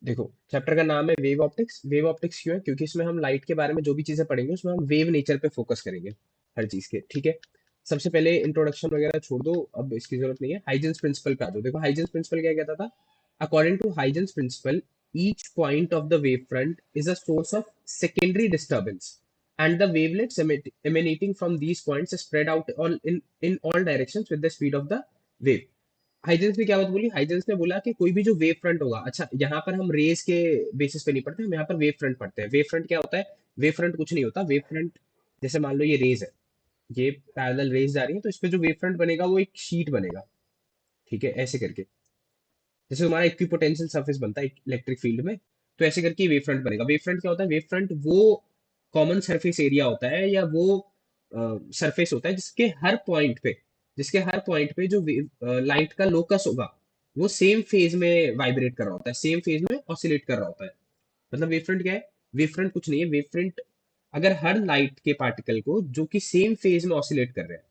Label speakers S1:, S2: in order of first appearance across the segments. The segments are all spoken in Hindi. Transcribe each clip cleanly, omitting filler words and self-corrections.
S1: देखो, चैप्टर का नाम है वेव ऑप्टिक्स। वेव ऑप्टिक्स क्यों है? क्योंकि इसमें हम लाइट के बारे में जो भी चीजें पढ़ेंगे उसमें हम वेव नेचर पे फोकस करेंगे, हर चीज के। ठीक है, सबसे पहले इंट्रोडक्शन वगैरह छोड़ दो, अब इसकी जरूरत नहीं है। हाइजेंस प्रिंसिपल पे आ जाओ। देखो हाइजेंस प्रिंसिपल क्या कहता था? According to Huygens principle, each point of the wave front is a source of secondary disturbance and the wavelets emanating from these points is spread out in all directions with the speed of the wave. Huygens ने क्या बात बोली? हाइजेंस ने बोला कि कोई भी जो वेव फ्रंट होगा, अच्छा यहाँ पर हम रेस के बेसिस पे नहीं पढ़ते, हम यहाँ पर वेव फ्रंट पढ़ते हैं। वेव फ्रंट क्या होता है? वेव फ्रंट कुछ नहीं होता। वेव फ्रंट जैसे मान लो ये रेज है, ये पैरेलल रेज जा रही है, तो इस पे जो वेव फ्रंट बनेगा वो एक शीट बनेगा। ठीक है, ऐसे करके, जैसे हमारा इक्विपोटेंशियल सरफेस बनता है इलेक्ट्रिक फील्ड में, तो ऐसे करके वेव फ्रंट बनेगा। वेव फ्रंट क्या होता है? वेव फ्रंट वो कॉमन सरफेस एरिया होता है, या वो सरफेस होता है जिसके हर पॉइंट पे जो लाइट का लोकस होगा वो सेम फेज में वाइब्रेट कर रहा होता है, सेम फेज में ऑसिलेट कर रहा होता है। मतलब वेव फ्रंट क्या है? वेव फ्रंट कुछ नहीं है। वेव फ्रंट अगर हर लाइट के पार्टिकल को जो कि सेम फेज में ऑसिलेट कर रहे हैं,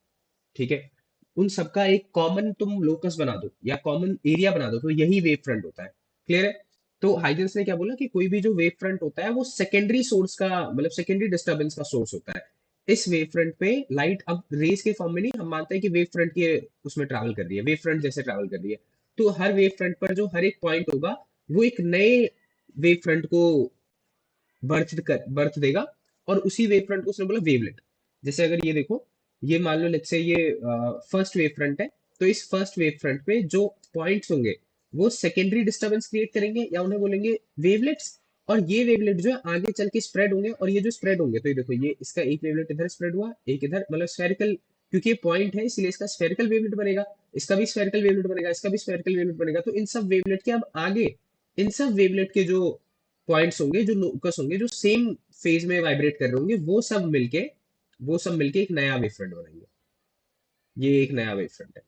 S1: ठीक है, उन सबका एक कॉमन तुम लोकस बना दो या कॉमन एरिया बना दो, तो यही वेव फ्रंट होता है। क्लियर है? तो हाइजेंस ने क्या बोला कि कोई भी जो वेव फ्रंट होता है वो सेकेंडरी सोर्स का, मतलब सेकेंडरी डिस्टर्बेंस का सोर्स होता है। इस वेव फ्रंट पे लाइट अब रेस के फॉर्म में नहीं, हम मानते हैं कि वेव फ्रंट के उसमें ट्रैवल कर रही है, वेव फ्रंट जैसे ट्रैवल कर रही है। तो हर वेव फ्रंट पर जो हर एक पॉइंट होगा वो एक नए वेव फ्रंट को बर्थ देगा, और उसी वेव फ्रंट को उसने बोला वेवलेट। जैसे अगर ये देखो, ये मान लो लेट्स से ये फर्स्ट वेव फ्रंट है, तो इस फर्स्ट वेव फ्रंट पे जो पॉइंट्स होंगे वो सेकेंडरी डिस्टरबेंस क्रिएट करेंगे, या उन्हें बोलेंगे वेवलेट्स। और ये वेवलेट जो है आगे चल के स्प्रेड होंगे, और ये जो स्प्रेड होंगे, तो ये देखो, ये इसका एक वेवलेट इधर स्प्रेड हुआ, एक इधर, मतलब स्फेरिकल, क्योंकि ये पॉइंट है इसलिए इसका स्फेरिकल वेवलेट बनेगा, इसका भी स्फेरिकल वेवलेट बनेगा, इसका भी स्फेरिकल वेवलेट बनेगा। तो इन सब वेवलेट के अब आगे, इन सब वेवलेट के जो पॉइंट्स होंगे, जो लोकस होंगे, जो सेम फेज में वाइब्रेट कर रहे होंगे, वो सब मिलके एक नया वेव फ्रंट बनाएंगे। ये एक नया वेव फ्रंट है।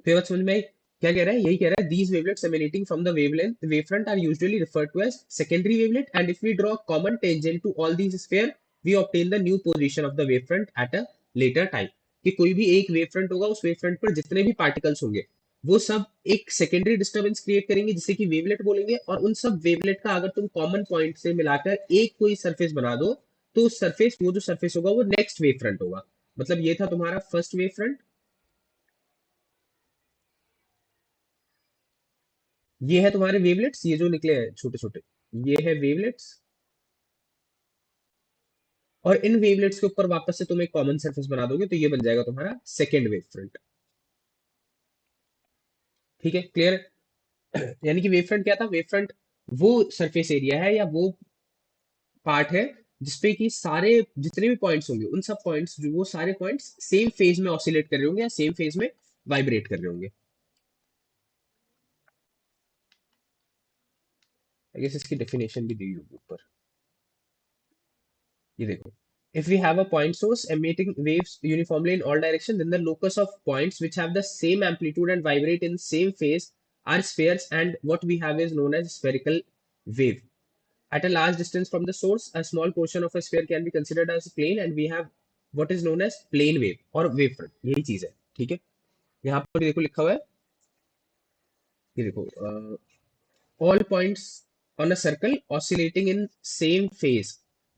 S1: फिर बात समझ में आई? क्या कह रहा है? यही कह रहा है, these wavelets emanating from the wavefront are usually referred to as secondary wavelet, and if we draw a common tangent to all these sphere, we obtain the new position of the wavefront at a later time। कि कोई भी एक वेव फ्रंट होगा, उस वेव फ्रंट पर जितने भी पार्टिकल्स होंगे वो सब एक सेकेंडरी डिस्टर्बेंस क्रिएट करेंगे, जिसे कि वेवलेट बोलेंगे। और उन सब वेवलेट का अगर तुम कॉमन पॉइंट से मिलाकर एक कोई सरफेस बना दो, तो उस सरफेस, वो जो सरफेस होगा वो नेक्स्ट वेव फ्रंट होगा। मतलब ये था तुम्हारा फर्स्ट वेव फ्रंट, ये है तुम्हारे वेवलेट्स, ये जो निकले हैं छोटे छोटे, ये है वेवलेट्स। और इन वेवलेट्स के ऊपर वापस से तुम एक कॉमन सरफेस बना दोगे, तो ये बन जाएगा तुम्हारा सेकेंड वेव फ्रंट। ठीक है, क्लियर? यानी कि वेव फ्रंट क्या था? वेव फ्रंट वो सरफेस एरिया है, या वो पार्ट है जिसपे कि सारे जितने भी पॉइंट्स होंगे, उन सब पॉइंट्स, जो वो सारे पॉइंट्स सेम फेज में ऑसिलेट कर रहे होंगे, या सेम फेज में वाइब्रेट कर रहे होंगे। आई गेस इसकी डेफिनेशन भी दी होगी ऊपर, ये देखो। If we have a point source emitting waves uniformly in all directions, then the locus of points which have the same amplitude and vibrate in same phase are spheres, and what we have is known as spherical wave. At a large distance from the source, a small portion of a sphere can be considered as a plane, and we have what is known as plane wave और wavefront। यही चीज है, ठीक है। यहाँ पर देखो लिखा हुआ है, ये देखो, all points on a circle oscillating in same phase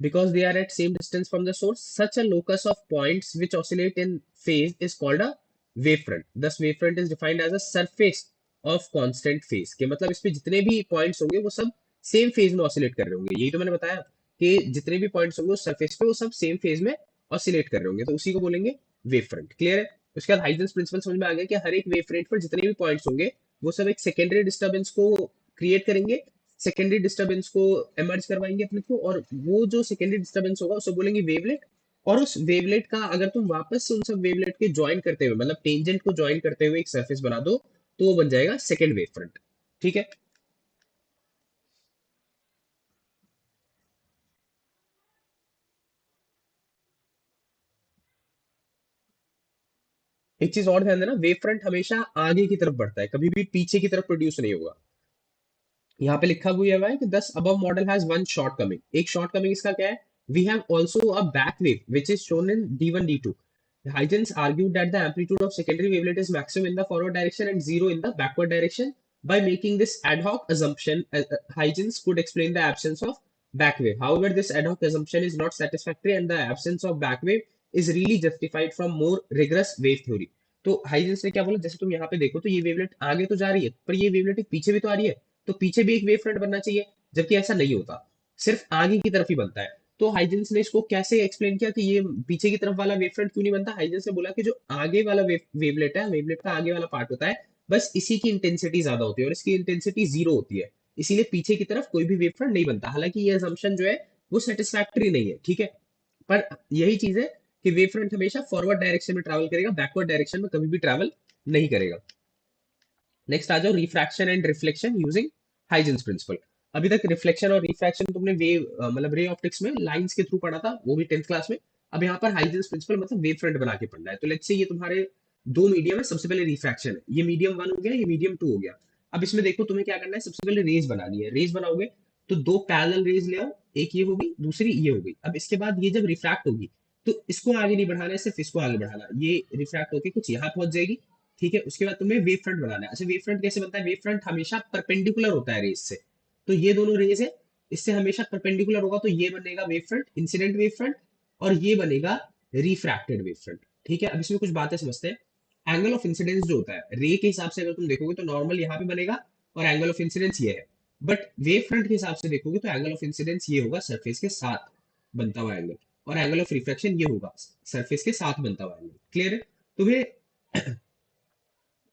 S1: because they are at same distance from the source. Such a locus of points which oscillate in phase is called a wavefront. Thus wavefront is defined as a surface of constant phase। के मतलब इस पे जितने भी पॉइंट्स होंगे वो सब सेम फेज में ऑसिलेट कर रहे होंगे। यही तो मैंने बताया कि जितने भी पॉइंट्स होंगे उस सरफेस पे वो सब सेम फेज में ऑसिलेट कर रहे होंगे, तो उसी को बोलेंगे वेव फ्रंट। क्लियर है? उसके बाद हाइजेंस प्रिंसिपल समझ में आ गया कि हर एक वेव फ्रंट पर जितने भी पॉइंट्स होंगे वो सब एक सेकेंडरी डिस्टर्बेंस को क्रिएट करेंगे, सेकेंडरी डिस्टर्बेंस को एमर्ज करवाएंगे अपने को, और वो जो सेकेंडरी डिस्टर्बेंस होगा उसे बोलेंगे वेवलेट। और उस वेवलेट का अगर तुम वापस से उन सब वेवलेट के ज्वाइन करते हुए, मतलब टेंजेंट को ज्वाइन करते हुए एक सरफेस बना दो, तो वो बन जाएगा सेकेंड वेव फ्रंट। ठीक है। एक चीज और ध्यान देना, वेव फ्रंट हमेशा आगे की तरफ बढ़ता है, कभी भी पीछे की तरफ प्रोड्यूस नहीं होगा। यहाँ पे लिखा हुआ है कि thus above model has one shortcoming. एक शॉर्ट कमिंग इसका क्या है? We have also a back wave which is shown in D1 D2। Huygens argued that the amplitude of secondary wavelet is maximum in the forward direction and zero in the backward direction, By making this ad hoc assumption, Huygens could explain the absence of back wave. However, this ad hoc assumption is not satisfactory, and the absence of back wave is really justified from more rigorous wave theory. तो हाइजेंस ने क्या बोला, जैसे तुम यहाँ पे देखो तो ये वेवलेट आगे तो जा रही है, पर ये वेवलेट पीछे भी तो आ रही है, तो पीछे भी एक वेव फ्रंट बनना चाहिए, जबकि ऐसा नहीं होता, सिर्फ आगे की तरफ ही बनता है। तो हाइजेंस ने इसको कैसे एक्सप्लेन किया कि ये पीछे की तरफ वाला वेव फ्रंट क्यों नहीं बनता। हाइजेंस ने बोला कि जो आगे वाला वेवलेट है, वेवलेट का आगे वाला पार्ट होता है, बस इसी की इंटेंसिटी ज्यादा होती है और इसकी इंटेंसिटी जीरो होती है, इसीलिए पीछे की तरफ कोई भी वेव फ्रंट नहीं बनता। हालांकि ये असम्पशन जो है वो सेटिस्फैक्टरी नहीं है, ठीक है, पर यही चीज है कि वेव फ्रंट हमेशा फॉरवर्ड डायरेक्शन में ट्रैवल करेगा, बैकवर्ड डायरेक्शन में कभी भी ट्रैवल नहीं करेगा। नेक्स्ट आ जाओ, refraction and reflection using Huygens principle. अभी तक रिफ्लेक्शन और रिफ्रैक्शन तुमने वेव मतलब रे ऑप्टिक्स में लाइंस के थ्रू पढ़ा था, वो भी 10th क्लास में। अब यहाँ पर हाइजेंस प्रिंसिपल मतलब वेव फ्रंट बना के पढ़ना है। तो लेट्स से ये तुम्हारे दो मीडियम है, सबसे पहले रिफ्रैक्शन है, ये मीडियम वन हो गया, ये मीडियम टू हो गया। अब इसमें देखो तुम्हें क्या करना है, सबसे पहले रेज बनानी है। रेज बनाओगे तो दो पैरेलल रेज ले आओ, एक ये होगी दूसरी ये होगी। अब इसके बाद ये जब रिफ्रैक्ट होगी तो इसको आगे नहीं बढ़ाना है, सिर्फ इसको आगे बढ़ाना, ये रिफ्रैक्ट होके कुछ यहाँ पहुंच जाएगी, ठीक है। उसके बाद तुम्हें वेव फ्रंट बनाना है। अच्छा, वेव फ्रंट कैसे बनता है, वेव फ्रंट हमेशा परपेंडिकुलर होता है रेस से, तो ये दोनों रेस है, इससे हमेशा परपेंडिकुलर होगा, तो ये बनेगा wave front, incident wave front, और ये बनेगा रिफ्रैक्टेड वेव फ्रंट, ठीक है। अब इसमें कुछ बातें समझते हैं। एंगल ऑफ इंसिडेंस जो होता है रे के हिसाब से अगर तुम देखोगे तो नॉर्मल यहाँ पे बनेगा और एंगल ऑफ इंसिडेंस ये है, बट वेव फ्रंट के हिसाब से देखोगे तो एंगल ऑफ इंसिडेंस ये होगा सरफेस के साथ बनता हुआ एंगल, और एंगल ऑफ रिफ्लेक्शन ये होगा सरफेस के साथ बनता हुआ एंगल। क्लियर है। तुम्हें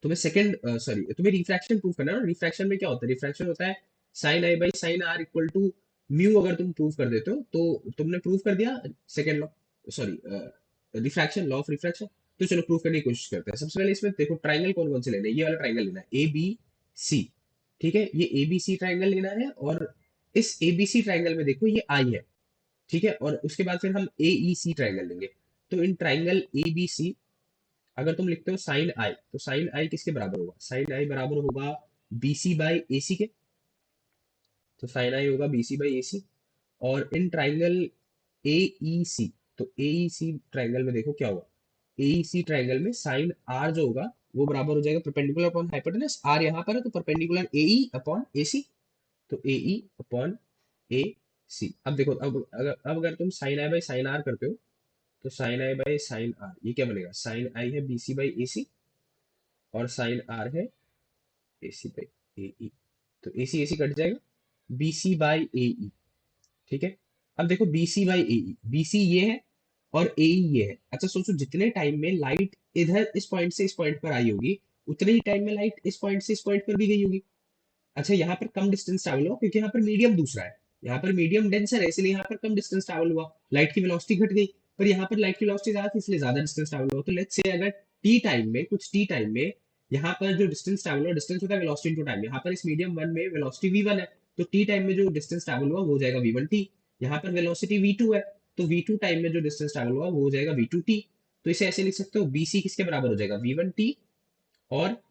S1: तुम्हें सेकंड सॉरी तुम्हें रिफ्रैक्शन प्रूव करना है ना। रिफ्रैक्शन में क्या होता है, रिफ्रैक्शन होता है sine i by sine r equal to mu. अगर तुम प्रूव कर देते हो तो तुमने प्रूव कर दिया second law, sorry refraction, law of refraction. तो चलो प्रूव करने की कोशिश करते हैं। सबसे पहले इसमें देखो ट्राइंगल कौन कौन से लेने हैं, ये वाला ट्राइंगल लेना है ए बी सी, ठीक है, ये ए बी सी ट्राइंगल लेना है, और इस ए बी सी ट्राइंगल में देखो ये आई है, ठीक है, और उसके बाद फिर हम ए ई सी ट्राइंगल लेंगे। तो in triangle A B C अगर तुम लिखते हो साइन आई, तो साइन आई किसके बराबर होगा, साइन आई बराबर होगा बीसी बाई एसी के, तो साइन आई होगा बीसी बाई एसी। और इन ट्राइंगल ए ई सी, तो ए ई सी ट्राइंगल में देखो क्या होगा, ए ई सी ट्राइंगल में साइन आर जो होगा वो बराबर हो जाएगा परपेंडिकुलर अपॉन हाइपोटेनस, आर यहाँ पर है तो परपेंडिकुलर ए ई अपॉन ए सी, तो ए ई अपॉन ए सी। अब देखो, अब अगर तुम sine i by sine r करते हो तो sine i by sine r ये क्या बनेगा, साइन आई है बी सी बाई ए सी, और साइन आर है ए सी बाई ए ई, तो ए सी कट जाएगा, B C by A E, ठीक है। अब देखो B C by A E, B C ये है और ए ई ये है। अच्छा सोचो, जितने टाइम में लाइट इधर इस पॉइंट से इस पॉइंट पर आई होगी, उतने ही टाइम में लाइट इस पॉइंट से इस पॉइंट पर भी गई होगी। अच्छा, यहाँ पर कम डिस्टेंस ट्रैवल हुआ क्योंकि यहाँ पर मीडियम दूसरा है, यहाँ पर मीडियम डेंसर है, इसलिए यहाँ पर कम डिस्टेंस ट्रैवल हुआ, लाइट की वेलोसिटी घट गई। पर यहाँ पर लाइट की वेलोसिटी ज्यादा थी इसलिए ज्यादा डिस्टेंस ट्रैवल हुआ। तो लेट्स से अगर टी टाइम में, कुछ टी टाइम में यहाँ पर जो डिस्टेंस ट्रैवल हुआ, डिस्टेंस होता है वेलोसिटी इनटू टाइम, यहाँ पर इस मीडियम वन में वेलोसिटी वी वन है, तो टी टाइम में जो डिस्टेंस ट्रैवल हुआ वो हो जाएगा वी वन टी। यहाँ पर वेलोसिटी वी टू है, तो वी टू टाइम में जो डिस्टेंस ट्रैवल हुआ वो हो जाएगा वी टू टी। तो इसे ऐसे लिख सकते हो, बी सी किसके बराबर हो जाएगा वी वन टी, और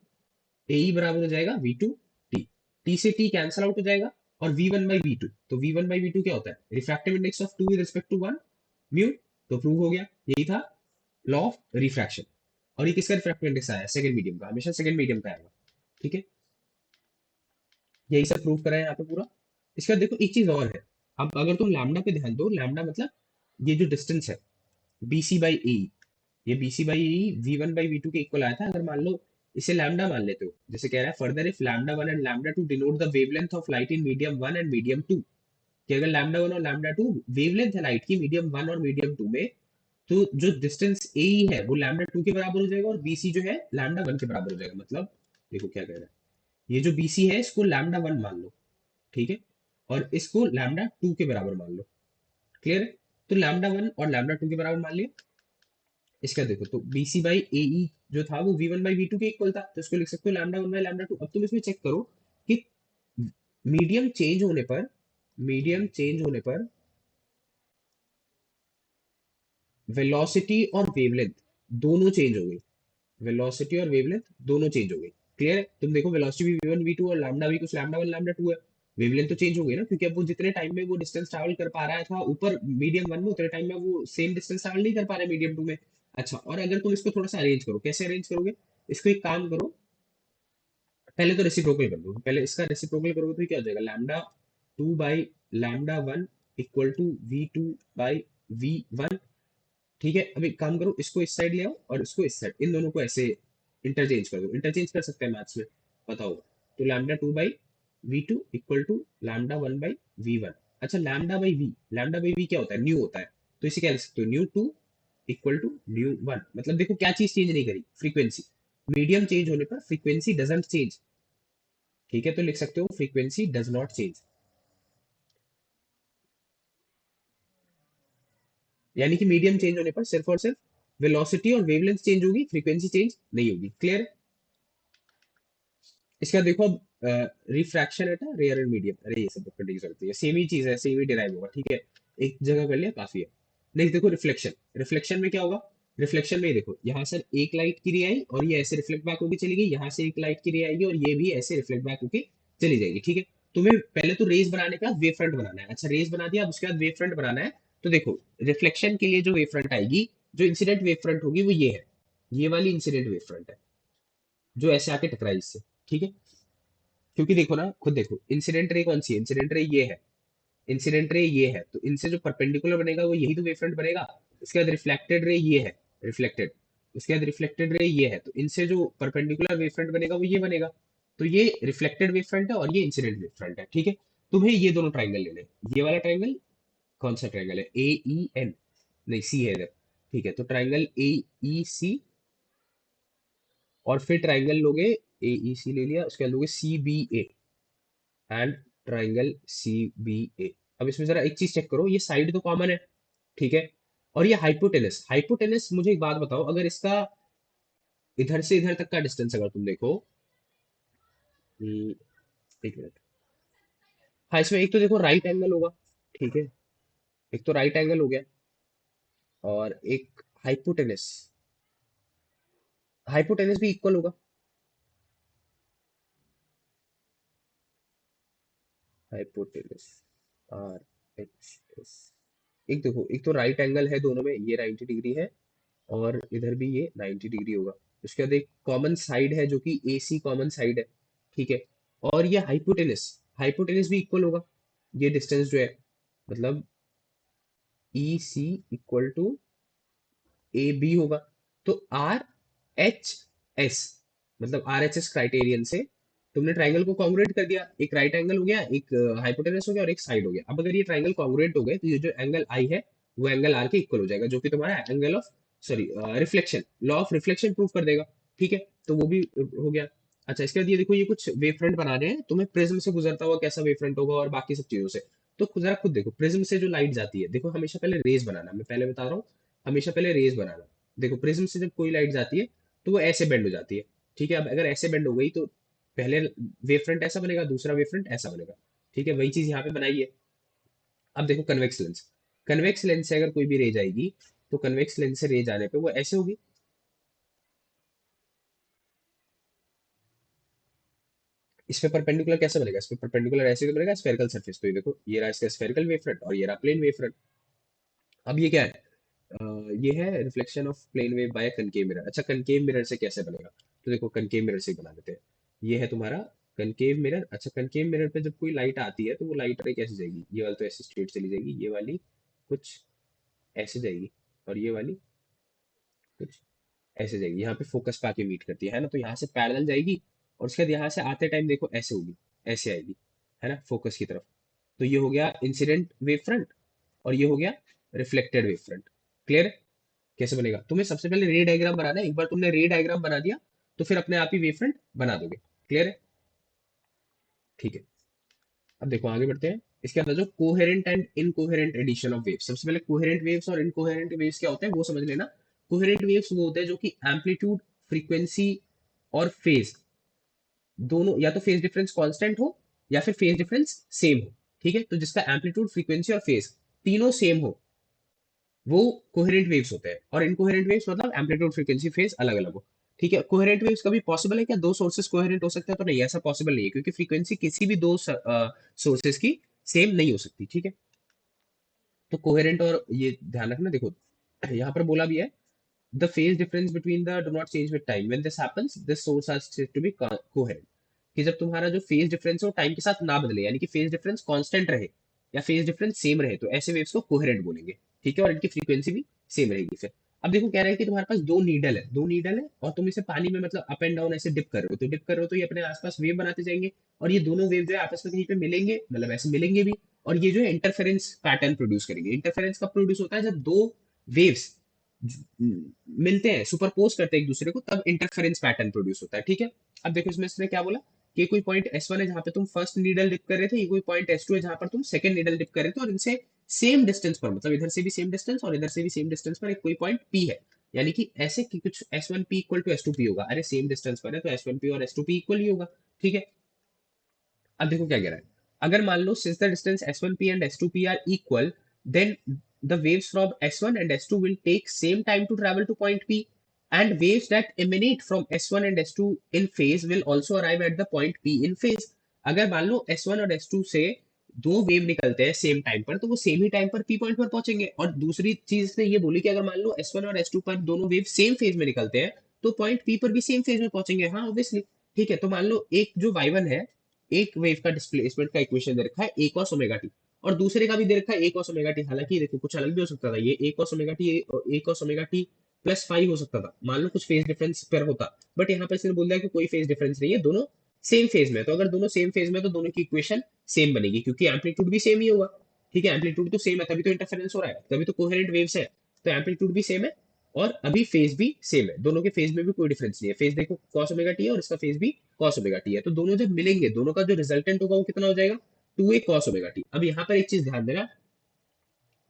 S1: ए ई बराबर हो जाएगा वी टू टी। टी से टी कैंसल आउट हो जाएगा, और V one by we two, तो V one by we two क्या होता है, refractive index of two with respect to one mu. तो प्रूव हो गया, यही था लॉ ऑफ रिफ्रैक्शन। और ये किसका रिफ्रैक्टिव इंडेक्स आया, सेकंड मीडियम का, हमेशा सेकंड मीडियम का आएगा, ठीक है। यही सब प्रूव करा है यहाँ पे पूरा। इसके बाद देखो एक चीज और है, अब अगर तुम लैम्डा पे ध्यान दो, लैम्डा मतलब ये जो डिस्टेंस है बी सी बाई ए, ये B C by E v one by we two के इक्वल आया था। अगर मान लो इसे लैम्डा मान लेते हो, जैसे कह रहा है further if lambda one and lambda two denote the wavelength of light in medium one and medium two, कि अगर लैम्डा वन और लैम्डा टू वेवलेंथ है लाइट की मीडियम वन और मीडियम टू में, तो जो डिस्टेंस ए है वो लैम्डा टू के बराबर हो जाएगा, और बी सी जो है लैम्डा वन के बराबर हो जाएगा। मतलब देखो क्या कह रहा है, ये जो बी सी है इसको लैम्डा वन मान लो, ठीक है, और इसको लैम्डा टू के बराबर मान लो। क्लियर है। तो लैम्डा वन और लैम्डा टू के बराबर मान लिया। इसका देखो तो बी सी बाई ए ई जो था वो v one by we two के इक्वल था, तो इसको लिख सकते हो lambda one by lambda two. अब तुम इसमें चेक करो कि मीडियम चेंज होने पर, मीडियम चेंज होने पर वेलोसिटी और वेवलेंथ दोनों चेंज हो गई, वेलोसिटी और वेवलेंथ दोनों चेंज हो गई। क्लियर है। तुम देखो वेलोसिटी भी वी वन वी टू और लैम्डा भी कुछ लैम्डा वन लैम्डा टू है, वेवलेंथ तो चेंज हो गई ना, क्योंकि अब वो जितने टाइम में वो डिस्टेंस ट्रैवल कर पा रहा था ऊपर मीडियम वन में, उतने टाइम में वो सेम डिस्टेंस ट्रैवल नहीं कर पा रहा है मीडियम टू में। अच्छा, और अगर तुम इसको थोड़ा सा अरेंज करो, कैसे अरेंज करोगे, इसको एक काम करो, पहले तो रेसिप्रोकल कर दो, पहले इसका रेसिप्रोकल करोगे तो क्या हो जाएगा, lambda two by lambda one equal to v two by v one. ठीक है, अब एक काम करो, इसको इस साइड ले आओ और इसको इस साइड, इन दोनों को ऐसे इंटरचेंज कर दो, इंटरचेंज कर सकते हैं मैथ्स में, बताओ। तो lambda two by we two equal to lambda one by v one. अच्छा, लैम्डा बाई वी क्या होता है, न्यू होता है, तो इसे क्या लिख सकते हो, nu two equal to nu one. मतलब देखो क्या चीज चेंज नहीं करी, फ्रीक्वेंसी। मीडियम चेंज होने पर फ्रीक्वेंसी डजंट चेंज। ठीक है, तो लिख सकते हो फ्रीक्वेंसी डज नॉट चेंज। यानी कि मीडियम चेंज होने पर सिर्फ और सिर्फ वेलोसिटी और वेवलेंथ चेंज होगी, फ्रीक्वेंसी चेंज नहीं होगी। क्लियर। इसका देखो अब, रिफ्रैक्शन है ना, रेयर एंड मीडियम, अरे ये सब करने की जरूरत नहीं है, सेम ही चीज है, सेम ही डिराइव होगा। ठीक है, एक जगह कर लिया काफी है। नेक्स्ट देखो रिफ्लेक्शन। रिफ्लेक्शन में क्या होगा, रिफ्लेक्शन में ये देखो, यहाँ से एक लाइट की रे आई और ये ऐसे रिफ्लेक्ट बैक होकर चली गई, यहाँ से एक लाइट की रे आएगी और ये भी ऐसे रिफ्लेक्ट बैक होकर चली जाएगी। ठीक है, तुम्हें पहले तो रेज बनाने का वेव फ्रंट बनाना है। अच्छा, रेज बना दिया, अब उसके बाद वेव फ्रंट बनाना है। तो देखो, रिफ्लेक्शन के लिए जो वेव फ्रंट आएगी, जो इंसिडेंट वेव फ्रंट होगी वो ये है, ये वाली इंसिडेंट वेव फ्रंट है, जो ऐसे आके टकराई इससे। ठीक है, क्योंकि देखो ना, खुद देखो, इंसिडेंट रे कौन सी है, इंसिडेंट रे ये है, इंसिडेंट रे ये है, तो इनसे जो परपेंडिकुलर बनेगा वो यही तो वेव फ्रंट बनेगा। उसके बाद रिफ्लेक्टेड रे ये है, रिफ्लेक्टेड, उसके बाद रिफ्लेक्टेड रे ये है, तो इनसे जो परपेंडिकुलर वेव फ्रंट बनेगा वो ये बनेगा। तो ये रिफ्लेक्टेड वेव फ्रंट है और ये इंसिडेंट वेव फ्रंट है। ठीक है, तुम्हें ये दोनों ट्राइंगल लेने हैं। ये वाला ट्राइंगल कौन सा ट्राइंगल है, ए ई एन, नहीं सी है इधर। ठीक है, तो ट्राइंगल ए ई सी, और फिर ट्राइंगल लोगे, ए ई सी ले लिया, उसके बाद लोगे C B A and triangle C B A. अब इसमें जरा एक चीज चेक करो, ये साइड तो कॉमन है, ठीक है, और ये हाइपोटेनस, हाइपोटेनस मुझे एक बात बताओ, अगर इसका इधर से इधर तक का डिस्टेंस अगर तुम देखो, हम्म, एक मिनट, हाँ इसमें एक तो देखो राइट एंगल होगा, ठीक है, एक तो राइट एंगल हो गया, और एक हाइपोटेनस, हाइपोटेनस भी इक्वल होगा, हाइपोटेनस आर एच एस। एक देखो, एक तो राइट एंगल है दोनों में, ये 90 डिग्री है और इधर भी ये 90 डिग्री होगा। उसके बाद एक कॉमन साइड है जो कि ए सी कॉमन साइड है, ठीक है, और ये हाइपोटेनस, हाइपोटेनस भी इक्वल होगा, ये डिस्टेंस जो है, मतलब ई सी इक्वल टू ए बी होगा। तो आर एच एस, मतलब आर एच एस क्राइटेरियन से तुमने ट्राइंगल को कॉन्ग्रुएंट कर दिया, एक राइट एंगल हो गया, एक हाइपोटेनस हो गया और एक साइड हो गया। अब अगर ये ट्राइंगल कॉन्ग्रुएंट हो गए तो ये जो एंगल आई है वो एंगल आर के इक्वल हो जाएगा, जो कि तुम्हारा angle of, sorry, reflection, law of reflection prove कर देगा। ठीक है, तो वो भी हो गया। अच्छा, इसके बाद ये देखो, ये कुछ वेव फ्रंट बना रहे हैं, तुम्हें प्रिज्म से गुजरता हुआ कैसा वेव फ्रंट होगा और बाकी सब चीजों से। तो जरा खुद देखो, प्रिज्म से जो लाइट जाती है, देखो हमेशा पहले रेज बनाना, मैं पहले बता रहा हूँ, हमेशा पहले रेज बनाना। देखो, प्रिज्म से जब कोई लाइट जाती है तो वो ऐसे बेंड हो जाती है। ठीक है, अब अगर ऐसे बेंड हो गई तो पहले वेव फ्रंट ऐसा बनेगा, दूसरा वेव फ्रंट ऐसा बनेगा। ठीक है, वही चीज यहाँ पे बनाई है। अब देखो कन्वेक्स लेंस, कन्वेक्स लेंस से अगर कोई भी रे जाएगी, तो कन्वेक्स लेंस से रे जाने पे वो ऐसे होगी। इस पे परपेंडिकुलर कैसे बनेगा, इस पे परपेंडिकुलर ऐसे तो बनेगा, स्फेरिकल सरफेस। तो ये देखो, ये रहा इसका स्फेरिकल वेव फ्रंट और ये रहा प्लेन वेव फ्रंट। अब ये क्या है, ये है reflection of plane wave by concave mirror. अच्छा, कनकेव मिरर से कैसे बनेगा, तो देखो कनकेव मिरर से ही बना देते हैं। ये है तुम्हारा कनकेव मिरर। अच्छा, कनकेव मिरर पे जब कोई लाइट आती है तो वो लाइट रे कैसे जाएगी, ये वाली तो ऐसे स्ट्रेट चली जाएगी, ये वाली कुछ ऐसे जाएगी, और ये वाली कुछ ऐसे जाएगी, यहाँ पे फोकस पे आके मीट करती है ना, तो यहाँ से पैरेलल जाएगी, और उसके बाद यहाँ से आते टाइम देखो ऐसे होगी, ऐसे आएगी, है ना, फोकस की तरफ। तो ये हो गया इंसिडेंट वेव फ्रंट और ये हो गया रिफ्लेक्टेड वेव फ्रंट। क्लियर। कैसे बनेगा, तुम्हें सबसे पहले रे डायग्राम बनाना है, एक बार तुमने रे डायग्राम बना दिया तो फिर अपने आप ही वेव फ्रंट बना दोगे। क्लियर है, ठीक है। अब देखो आगे बढ़ते हैं, इसके अंदर जो coherent and incoherent addition of waves, सबसे पहले कोहेरेंट वेव्स और इनकोहेरेंट वेव्स क्या होते हैं वो समझ लेना। कोहेरेंट वेव्स वो होते हैं जो कि एम्पलीट्यूड, फ्रीक्वेंसी और फेज दोनों, या तो फेज डिफरेंस कांस्टेंट हो या फिर फेज डिफरेंस सेम हो। ठीक है, तो जिसका एम्पलीट्यूड, फ्रीक्वेंसी और फेज तीनों सेम हो, वो कोहेरेंट वेव्स होते हैं। और इनकोहेरेंट वेव्स मतलब एम्पलीट्यूड, फ्रीक्वेंसी, फेज अलग अलग हो। ठीक है, कोहेरेंट वेव्स कभी पॉसिबल है क्या, दो सोर्सेस कोहेरेंट हो सकते हैं, तो नहीं, ऐसा पॉसिबल नहीं है, क्योंकि फ्रीक्वेंसी किसी भी दो सोर्सेस की सेम नहीं हो सकती। ठीक है, तो कोहेरेंट, और ये ध्यान रखना, देखो यहाँ पर बोला भी है, the phase difference between the do not change with time, when this happens this source are said to be coherent. कि जब तुम्हारा जो फेज डिफरेंस है वो टाइम के साथ ना बदले, यानी कि फेज डिफरेंस कांस्टेंट रहे या फेज डिफरेंस सेम रहे, तो ऐसे वेव्स को कोहेरेंट बोलेंगे। ठीक है, और इनकी फ्रीक्वेंसी भी सेम रहेगी फिर। अब देखो कह रहा है कि तुम्हारे पास दो नीडल है और तुम इसे पानी में मतलब अप एंड डाउन ऐसे डिप कर रहे हो, तो डिप कर रहे हो तो ये अपने आसपास वेव बनाते जाएंगे, और ये दोनों वेव जो है आपस में कहीं पे मिलेंगे, मतलब ऐसे मिलेंगे भी, और ये जो है इंटरफेरेंस पैटर्न प्रोड्यूस करेंगे। इंटरफेरेंस कब प्रोड्यूस होता है? जब दो वेव्स मिलते हैं, सुपरपोज करते हैं एक दूसरे को, तब इंटरफेरेंस पैटर्न प्रोड्यूस होता है। ठीक है, अब देखो इसमें इसने क्या बोला कि कोई पॉइंट S1 है जहां पे तुम फर्स्ट नीडल डिप कर रहे थे, ये कोई पॉइंट S2 है जहां पर तुम सेकंड नीडल डिप कर रहे थे, और इनसे सेम डिस्टेंस पर, मतलब इधर से भी सेम डिस्टेंस और इधर से भी सेम डिस्टेंस पर एक कोई पॉइंट P है, यानी कि ऐसे कि कुछ S1P इक्वल टू S2P होगा। अरे सेम डिस्टेंस पर है तो S1P और S2P इक्वल ही होगा। ठीक है, अब देखो क्या कह रहा है। अगर मान लो since the distance S1P and S2P are equal, then the waves from S1 and S2 will take same time to travel to point P, and waves that emanate from S1 and S2 in phase will also arrive at the point P in phase। अगर मान लो S1 और S2 से दो वेव निकलते हैं सेम टाइम पर, तो वो सेम ही टाइम पर P पॉइंट पर पहुंचेंगे। और दूसरी चीज इसने ये बोली कि अगर मान लो S1 और S2 पर दोनों वेव सेम फेज में निकलते हैं, तो पॉइंट P पर भी सेम फेज में पहुंचेंगे। हाँ ऑब्वियसली। ठीक है, तो मान लो एक जो y1 है, एक वेव का डिस्प्लेसमेंट का इक्वेशन दे रखा है a cos ओमेगा टी, और दूसरे का भी दे रखा है a cos ओमेगा टी। हालांकि देखो कुछ अलग भी हो सकता था, ये a cos omega T a cos omega t plus five हो सकता था, मान लो कुछ फेज डिफरेंस पर होता। बट यहाँ पे इसने बोल दिया कि कोई फेज डिफरेंस नहीं है, दोनों सेम फेज में है। तो अगर दोनों सेम फेज में है, तो दोनों की इक्वेशन सेम बनेगी, क्योंकि एम्पलीट्यूड भी सेम ही होगा। ठीक है, एम्पलीट्यूड तो सेम है, तभी तो इंटरफेरेंस हो रहा है, तभी तो कोहेरेंट वेव्स है। तो एम्पलीट्यूड भी सेम है और अभी फेज भी सेम है, दोनों के फेज में भी कोई डिफरेंस नहीं है। फेज देखो cos ओमेगा टी है और इसका फेज भी cos ओमेगा टी है, तो दोनों जब मिलेंगे, दोनों का जो रिजल्टेंट होगा वो कितना हो जाएगा? 2a cos omega T. अब यहाँ पर एक चीज ध्यान देना,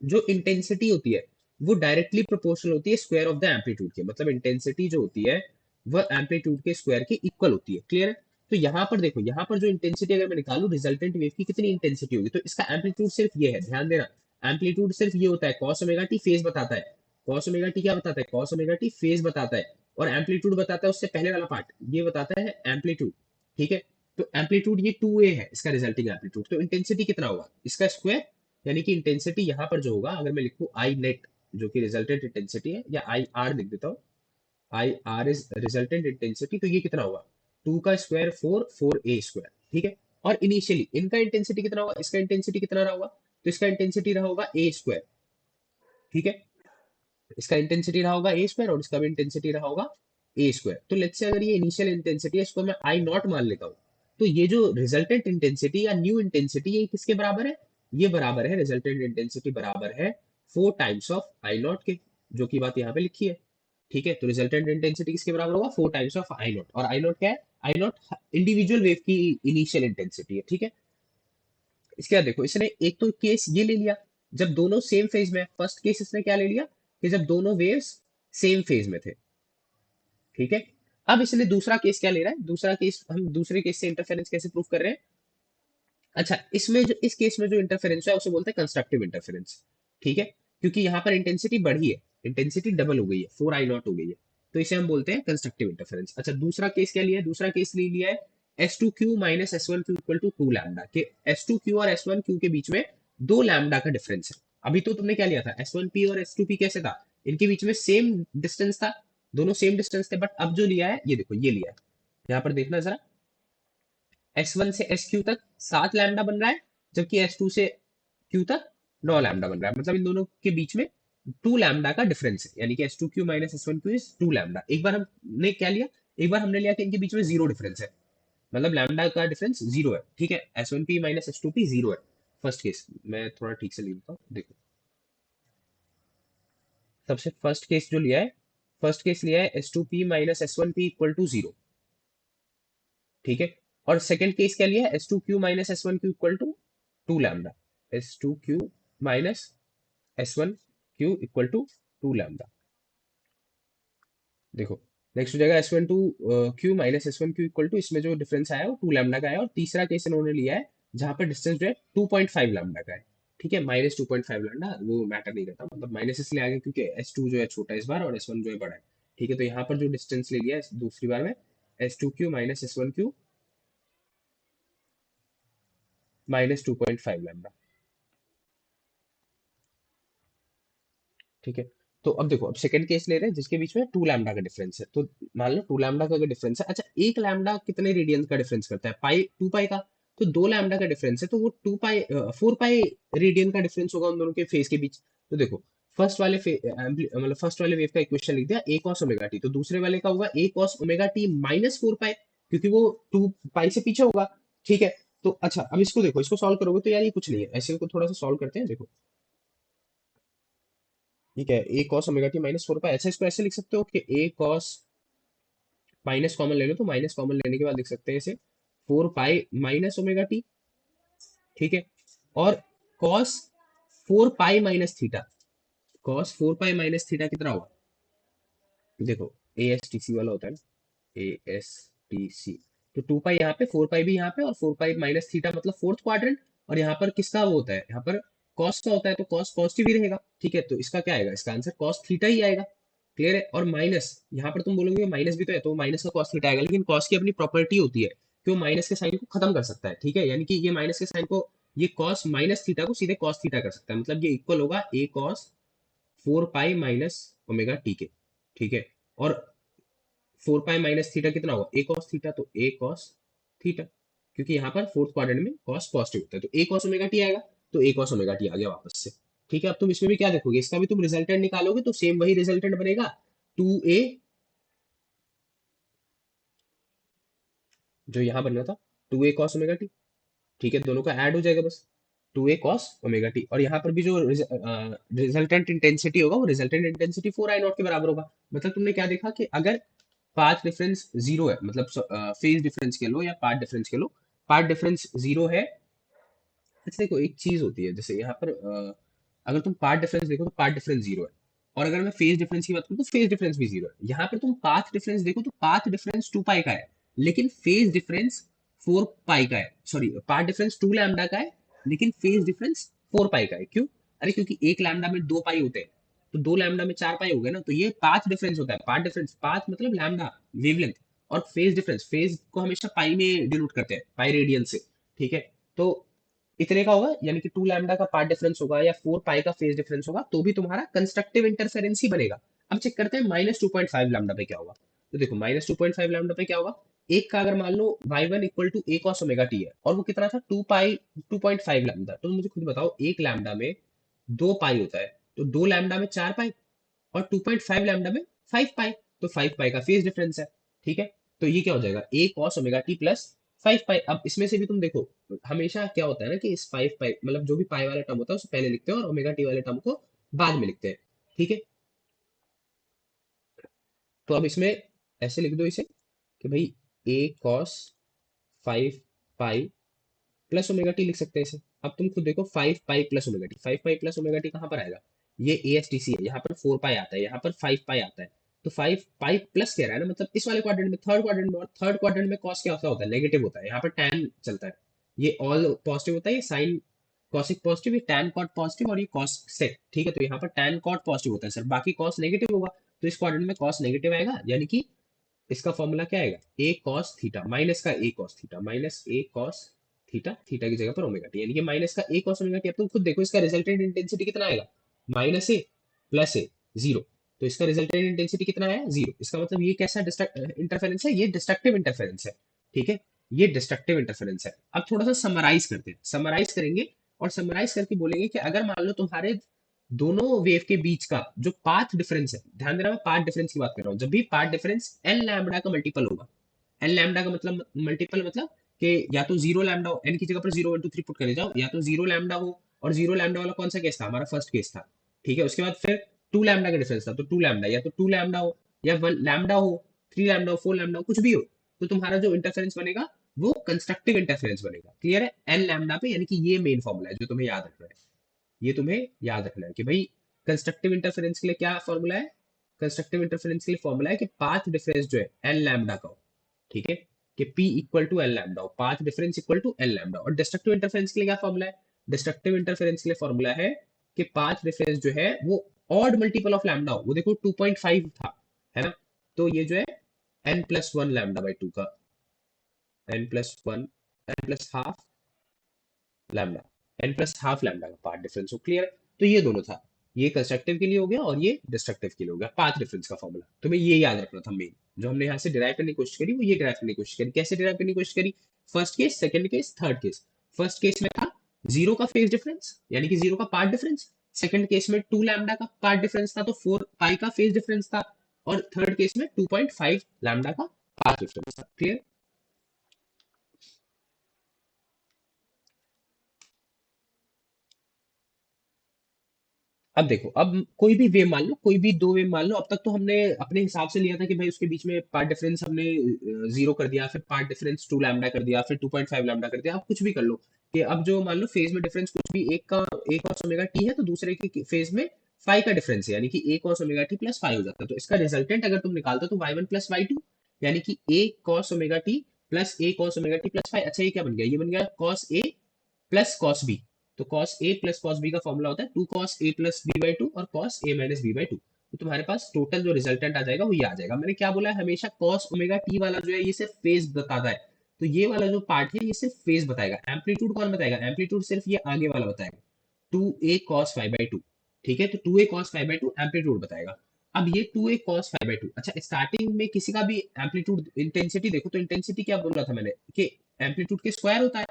S1: जो इंटेंसिटी होती है वो डायरेक्टली प्रोपोर्शनल होती है स्क्वायर ऑफ द एम्पलीट्यूड के, मतलब इंटेंसिटी जो होती है वह एम्पलीट्यूड के स्क्वायर के इक्वल होती है। क्लियर है? तो यहाँ पर देखो, यहाँ पर जो इंटेंसिटी अगर मैं निकालू रिजल्टेंट वेव की कितनी इंटेंसिटी होगी, तो इसका एम्पलीट्यूड सिर्फ ये है, ध्यान देना। एम्पलीट्यूड सिर्फ ये होता है, cos ओमेगा टी फेज बताता है। cos ओमेगा टी क्या बताता है? cos ओमेगा टी फेज बताता है। और एम्पलीट्यूड बताता है उससे पहले वाला पार्ट, ये बताता है एम्पलीट्यूड। ठीक है, तो एम्पलीट्यूड ये 2a है इसका रिजल्टिंग एम्पलीट्यूड, तो इंटेंसिटी कितना होगा इसका स्क्वायर, यानी कि इंटेंसिटी यहाँ पर जो होगा, अगर मैं लिखूं आई नेट जो कि रिजल्टेंट इंटेंसिटी है, या आई आर लिख देता हूँ, I R is resultant intensity, तो ये कितना होगा? 2 का स्क्वायर 4, 4a स्क्वायर। ठीक है, और इनिशियली इनका इंटेंसिटी कितना होगा, इसका इंटेंसिटी कितना रहा होगा? तो इसका इंटेंसिटी रहा होगा a स्क्वायर। ठीक है, इसका इंटेंसिटी रहा होगा ए स्क्वायर और इसका भी इंटेंसिटी रहा होगा ए स्क्वायर। तो लेट्स से अगर ये इनिशियल इंटेंसिटी है, इसको मैं आई नॉट मान लेता हूँ, तो ये जो रिजल्टेंट इंटेंसिटी या न्यू इंटेंसिटी, ये किसके बराबर है? ये बराबर है, रिजल्टेंट इंटेंसिटी बराबर है 4 टाइम्स ऑफ आई नॉट के, जो की बात यहाँ पे लिखी है। ठीक है, तो रिजल्टेंट इंटेंसिटी किसके बराबर होगा? 4 टाइम्स ऑफ आई नॉट। और आई नॉट क्या है? आई नॉट इंडिविजुअल वेव की इनिशियल इंटेंसिटी है। ठीक है, इसके बाद देखो इसने एक तो केस ये ले लिया जब दोनों सेम फेज में, फर्स्ट केस इसने क्या ले लिया कि जब दोनों वेव्स सेम फेज में थे। ठीक है, अब इसने दूसरा केस क्या ले रहा है? दूसरा केस, हम दूसरे केस से इंटरफेरेंस कैसे प्रूव कर रहे हैं? अच्छा, इसमें जो इस केस में जो इंटरफेरेंस है उसे बोलते हैं कंस्ट्रक्टिव इंटरफेरेंस। ठीक है, क्योंकि यहाँ पर इंटेंसिटी बढ़ी है, इंटेंसिटी डबल हो गई है, 4 I0 हो गई है, तो इसे हम बोलते हैं कंस्ट्रक्टिव इंटरफेरेंस। अच्छा, दूसरा केस क्या लिया है? दूसरा केस ले लिया है S2Q minus S1Q equal to 2 lambda के, S2Q और S1Q के बीच में 2 लैम्डा का डिफरेंस है। अभी तो तुमने क्या लिया था? S1P और S2P कैसे था? इनके बीच में सेम डिस्टेंस था, दोनों सेम डिस्टेंस थे, बट अब जो लिया है ये देखो, ये लिया है, यहाँ पर देखना जरा, S1 से SQ तक 7 लैम्डा बन रहा है, जबकि S2 से Q तक 9 लैम्डा बन रहा है, मतलब इन दोनों के बीच में 2 लैम्डा का डिफरेंस है, यानी कि S2Q minus S1Q is 2 lambda. एक बार हमने क्या लिया? एक बार हमने लिया कि इनके बीच में जीरो डिफरेंस है, मतलब लैम्डा का डिफरेंस जीरो है। ठीक है, S1P माइनस S2P जीरो है। फर्स्ट केस मैं थोड़ा ठीक से लिख देता हूँ, देखो सबसे फर्स्ट केस जो लिया है, फर्स्ट केस लिया है S2P minus S1P equal to zero. ठीक है, और सेकंड केस क्या लिया है? S2Q minus S1Q equal to 2 lambda. S2Q minus S1Q equal to 2 lambda. देखो नेक्स्ट हो जाएगा S12Q minus S1Q equal to, इसमें जो डिफरेंस आया वो 2 लैम्डा का है, और तीसरा केस इन्होंने लिया है जहां पर डिस्टेंस जो है 2.5 लैम्डा का है। ठीक है, माइनस 2.5 लैम्डा वो मैटर नहीं करता, मतलब माइनस इसलिए आगे क्योंकि S2 जो है छोटा है इस बार और S1 जो है बड़ा है। ठीक है, तो यहाँ पर जो डिस्टेंस ले लिया है दूसरी बार में S2Q minus S1Q minus 2.5 lambda. ठीक है, तो अब देखो, अब सेकंड केस ले रहे हैं जिसके बीच में 2 लैम्डा का डिफरेंस है। तो मान लो 2 लैम्डा का अगर डिफरेंस है, अच्छा 1 लैम्डा कितने रेडियन का डिफरेंस करता है? पाई, 2 पाई का। तो 2 लैम्डा का डिफरेंस है, तो वो 2 पाई 4 पाई रेडियन का डिफरेंस होगा उन दोनों के फेज के बीच। तो देखो, मतलब फर्स्ट वाले वेव का इक्वेशन लिख दिया a cos ओमेगा टी, तो दूसरे वाले का होगा a cos omega T minus 4 पाई, क्योंकि वो 2 पाई से पीछे होगा। ठीक है। तो अच्छा, अब इसको देखो, इसको सॉल्व करोगे तो यार ये कुछ नहीं है, ऐसे को थोड़ा सा सॉल्व करते हैं। देखो, ठीक है, a cos omega T minus 4 पाई, अच्छा इसको ऐसे लिख सकते हो कि a cos, माइनस कॉमन ले लो, तो माइनस कॉमन लेने के बाद लिख सकते हैं इसे 4 पाई माइनस ओमेगा टी। ठीक है। और cos 4 pi minus theta, cos 4 pi minus theta कितना होगा? देखो, ए एस टी सी वाला होता है ना, ए एस टी सी। तो 2 पाई यहाँ पे, 4 पाई भी यहाँ पे, और 4 पाई माइनस थीटा मतलब फोर्थ क्वाड्रेंट। और यहाँ पर किसका वो होता है? यहाँ पर कॉस का होता है, तो कॉस पॉजिटिव ही रहेगा। ठीक है, तो इसका क्या आएगा? इसका आंसर कॉस थीटा ही आएगा। क्लियर है? और माइनस, यहाँ पर तुम बोलोगे माइनस भी तो है, तो माइनस का कॉस थीटा आएगा, लेकिन कॉस की अपनी प्रॉपर्टी होती है कि वो माइनस के साइन को खत्म कर सकता है। ठीक है, यानी कि ये माइनस के साइन को, ये कॉस माइनस थीटा को सीधे कॉस थीटा कर सकता है, मतलब ये इक्वल होगा A cos 4 pi minus omega T के। ठीक है। और 4 पाई माइनस थीटा कितना होगा? ए कॉस थीटा, तो ए कॉस थीटा, क्योंकि यहाँ पर फोर्थ क्वाड्रेंट में कॉस पॉजिटिव होता है, तो ए कॉस ओमेगा टी आएगा। तो ए कॉस ओमेगा टी आ गया वापस से। ठीक है, अब तुम इसमें भी क्या देखोगे, इसका भी तुम रिजल्टेंट निकालोगे तो सेम वही रिजल्टेंट बनेगा, 2a, जो यहाँ बन रहा था, 2a कॉस ओमेगा टी। ठीक है, दोनों का ऐड हो जाएगा बस, 2a cos ओमेगा टी। और यहाँ पर भी जो रिजल्टेंट इंटेंसिटी होगा, वो रिजल्टेंट इंटेंसिटी 4 I0 के बराबर होगा। मतलब तुमने क्या देखा कि अगर पाथ डिफरेंस जीरो है, मतलब फेज डिफरेंस के लो या पाथ डिफरेंस के लो, पाथ डिफरेंस जीरो है। अच्छा देखो, एक चीज होती है, जैसे यहाँ पर अगर तुम पाथ डिफरेंस देखो तो पाथ डिफरेंस जीरो है, और अगर मैं फेज डिफरेंस की बात करूँ तो फेज डिफरेंस भी जीरो है। यहाँ पर तुम पाथ डिफरेंस देखो तो पाथ डिफरेंस 2 पाई का है, लेकिन फेज डिफरेंस 4 पाई का है। सॉरी, पाथ डिफरेंस 2 लैम्डा का है, लेकिन फेज डिफरेंस 4 पाई का है। क्यों? अरे क्योंकि 1 लैम्डा में 2 पाई होते हैं, तो 2 लैम्डा में 4 पाई हो गए ना, तो ये पाथ डिफरेंस होता है। पाथ डिफरेंस, पाथ मतलब लैम्डा, वेवलेंथ। और फेज डिफरेंस, फेज को हमेशा पाई में डिनोट करते हैं, पाई रेडियन से। ठीक है। तो इतने का होगा, यानी कि 2 लैम्डा का पार्ट डिफरेंस होगा या 4 पाई का फेज डिफरेंस होगा, तो भी तुम्हारा कंस्ट्रक्टिव इंटरफेरेंस ही बनेगा। अब चेक करते हैं -2.5 लैम्डा पे क्या होगा। तो देखो, -2.5 लैम्डा पे क्या होगा? एक का अगर मान लो y1 equal to a cos omega t है, और वो कितना था? 2.5 लैम्डा। तो मुझे खुद बताओ, 1 लैम्डा में 2 पाई होता है, तो 2 लैम्डा में 4 पाई, और 2.5 लैम्डा में 5 पाई, तो 5 पाई का फेज डिफरेंस है। ठीक है। तो ये क्या हो जाएगा? ए कॉस ओमेगा टी प्लस 5 पाई। अब इसमें से भी तुम देखो, हमेशा क्या होता है ना कि इस 5 पाई, मतलब जो भी पाई वाला टर्म होता है उसे पहले लिखते हैं और ओमेगा टी वाले टर्म को बाद में लिखते हैं। ठीक है। तो अब इसमें ऐसे लिख दो इसे कि भाई A cos 5 pi plus omega T लिख सकते हैं इसे। अब तुम खुद देखो, 5 pi plus omega T, 5 pi plus omega T कहाँ पर आएगा? ये ए एस टी सी है, यहाँ पर 4 पाई आता है, यहाँ पर 5 पाई आता है। तो 5 पाई प्लस कह रहा है ना, मतलब इस वाले क्वाड्रेंट में, थर्ड क्वाड्रेंट में, और थर्ड क्वाड्रेंट में कॉस क्या होता है? नेगेटिव होता है। यहाँ पर टैन चलता है, ये ऑल पॉजिटिव होता है, ये साइन कॉसिक पॉजिटिव, ये टैन कॉट पॉजिटिव, और ये कॉस सेक। ठीक है, तो यहाँ पर टैन कॉट पॉजिटिव होता है सर, बाकी कॉस नेगेटिव होगा। तो इस क्वाड्रेंट में कॉस नेगेटिव आएगा, यानी कि इसका फॉर्मूला क्या आएगा? ए कॉस थीटा माइनस का ए कॉस थीटा माइनस ए कॉस थीटा, थीटा की जगह पर ओमेगा टी, यानी कि माइनस का ए कॉस ओमेगा टी। अब तुम खुद देखो, इसका रिजल्टेंट इंटेंसिटी कितना आएगा? -a plus A, zero. तो इसका रिजल्टेंट इंटेंसिटी कितना है? जीरो। इसका मतलब ये कैसा इंटरफेरेंस है? ये डिस्ट्रक्टिव इंटरफेरेंस है। ठीक है, ये डिस्ट्रक्टिव इंटरफेरेंस है। अब थोड़ा सा समराइज करते हैं, समराइज करेंगे, और समराइज करके बोलेंगे कि अगर मान लो तुम्हारे दोनों वेव के बीच का जो पाथ डिफरेंस है, ध्यान देना मैं पाथ डिफरेंस की बात कर रहा हूँ, जब भी पाथ डिफरेंस एन लैम्बडा का मल्टीपल होगा, एन लैम्बडा का मतलब मल्टीपल मतलब कि या तो 0 लैम्बडा हो, एन की जगह पर 0 1 2 3 पुट करे जाओ, या तो 0 लैम्बडा हो। और 0 लैम्बडा वाला कौन सा केस था? हमारा फर्स्ट केस था। ठीक है, उसके बाद फिर 2 लैम्बडा का डिफरेंस था, तो 2 लैम्बडा, या तो 2 लैम्बडा हो, या 1 लैम्बडा हो, 3 लैम्बडा हो, 4 लैम्बडा हो, कुछ भी हो। तो तुम्हारा जो इंटरफेरेंस बनेगा वो कंस्ट्रक्टिव इंटरफेरेंस बनेगा। क्लियर है? एन लैम्बडा पे, यानी कि ये मेन फॉर्मूला है जो तुम्हें याद रखना है। ये तुम्हें याद रखना है कि भाई कंस्ट्रक्टिव इंटरफेरेंस के लिए क्या फॉर्मूला है? कंस्ट्रक्टिव इंटरफेरेंस के लिए फॉर्मूला है कि पाथ डिफरेंस जो है एन लैम्बडा का हो। ठीक है, कि P equal to L lambda हो, path difference equal to L lambda. और डिस्ट्रक्टिव इंटरफेरेंस के लिए क्या फॉर्मूला है? डिस्ट्रक्टिव इंटरफेरेंस के लिए फॉर्मूला है कि पाथ डिफरेंस जो है वो ऑड मल्टीपल ऑफ लैम्बडा हो। वो देखो 2.5 था, है ना? तो ये जो है n plus one lambda by two का, n plus one, n plus half lambda, n plus half lambda का पार्ट डिफरेंस हो। क्लियर? तो ये दोनों था। ये कंस्ट्रक्टिव के लिए हो गया और ये डिस्ट्रक्टिव के लिए हो गया। पाथ डिफरेंस का फॉर्मूला तुम्हें ये याद रखना था। मेन जो हमने यहाँ से डिराइव करने की कोशिश करी वो ये डिराइव करने की कोशिश करी। कैसे डिराइव करने की कोशिश करी? First case, second case, third case. First case में था जीरो का फेज डिफरेंस यानी कि जीरो का पार्ट डिफरेंस। सेकंड केस में 2 लैम्डा का पार्ट डिफरेंस था तो 4 पाई का फेज डिफरेंस था। और थर्ड केस में 2.5 लैम्डा का पाथ डिफरेंस था। क्लियर? अब देखो, अब कोई भी वेव मान लो, कोई भी दो वेव मान लो। अब तक तो हमने अपने हिसाब से लिया था कि भाई उसके बीच में पार्ट डिफरेंस हमने जीरो कर दिया, फिर पार्ट डिफरेंस 2 लैम्डा कर दिया, फिर 2.5 लैम्डा कर दिया। आप कुछ भी कर लो कि अब जो मान लो फेज में डिफरेंस कुछ भी, एक cos ओमेगा टी है तो दूसरे की फेज में फाई का डिफरेंस है, यानी कि a cos omega t plus phi हो जाता है। तो इसका रिजल्टेंट अगर तुम निकालते हो तो y1 प्लस y2, यानी कि a cos omega t plus a cos omega t plus phi. अच्छा, ये क्या बन गया? ये बन गया cos a plus cos b. तो cos a plus cos b का फॉर्मूला होता है two cos a plus b by two और cos a minus b by two. तो तुम्हारे पास टोटल जो रिजल्टेंट आ जाएगा वो ये आ जाएगा। मैंने क्या बोला है? हमेशा कॉस ओमेगा टी वाला जो है ये सिर्फ फेज बताता है। तो ये वाला जो पार्ट है ये सिर्फ फेज बताएगा। एम्पलीट्यूड कौन बताएगा? एम्पलीट्यूड सिर्फ ये आगे वाला बताएगा, two a cos phi by two. ठीक है, तो two a cos phi by two amplitude बताएगा। अब ये two a cos phi by two, अच्छा स्टार्टिंग में किसी का भी एम्पलीट्यूड, इंटेंसिटी देखो तो इंटेंसिटी क्या बोल रहा था मैंने कि एम्पलीट्यूड के स्क्वायर होता है,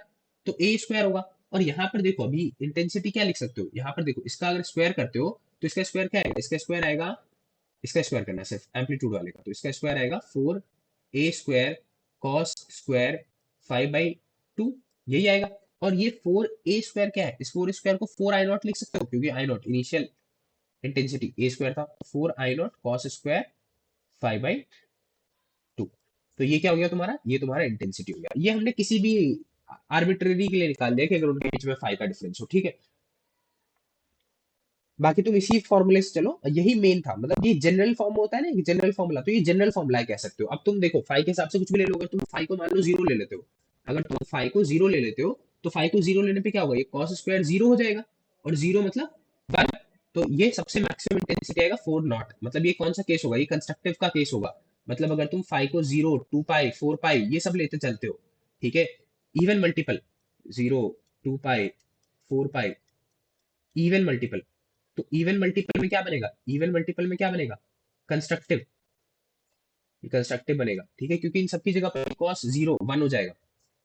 S1: तो ए स्क्वायर होगा। और यहाँ पर देखो अभी इंटेंसिटी क्या लिख सकते हो? यहाँ पर देखो, इसका अगर स्क्वायर करते हो तो इसका स्क्वायर क्या आएगा? इसका स्क्वायर आएगा, इसका स्क्वायर करना है सिर्फ एम्पलीट्यूड वाले का, तो इसका स्क्वायर आएगा 4 a स्क्वायर कॉस स्क्वायर 5/2, यही आएगा। और ये 4 a स्क्वायर क्या है? इस 4 स्क्वायर को 4 I0 लिख सकते हो, क्योंकि I0 initial intensity a square था। 4 I0 कॉस स्क्वायर 5/2। तो ये क्या हो गया तुम्हारा? ये तुम्हारा इंटेंसिटी हो गया। ये हमने किसी भी आर्बिट्ररी के लिए निकाल लिया कि अगर उनके बीच में फाई का डिफरेंस हो। ठीक है, बाकी तुम इसी फॉर्मूले से चलो। यही मेन था, मतलब ये जनरल फॉर्म होता है ना, जनरल फॉर्मूला, तो ये जनरल फॉर्मूला कह सकते हो। अब तुम देखो फाई के हिसाब से कुछ भी ले लो। अगर तुम फाई को मान लो जीरो ले लेते हो, अगर तुम फाई को जीरो ले लेते हो तो फाई को जीरो लेने पे क्या होगा? ये कॉस स्क्वायर जीरो हो जाएगा, और जीरो मतलब 1। तो ये सबसे मैक्सिमम इंटेंसिटी आएगा 4 नॉट। मतलब ये कौन सा केस होगा? ये कंस्ट्रक्टिव का केस होगा। मतलब अगर तुम फाई को जीरो, 2 पाई, 4 पाई ये सब लेते चलते हो, ठीक है, इवन मल्टीपल, जीरो, 2 पाई, 4 पाई, इवन मल्टीपल, तो इवन मल्टीपल में क्या बनेगा? इवन मल्टीपल में क्या बनेगा? कंस्ट्रक्टिव, कंस्ट्रक्टिव बनेगा। ठीक है, क्योंकि इन सबकी जगह पर कॉस जीरो 1 हो जाएगा।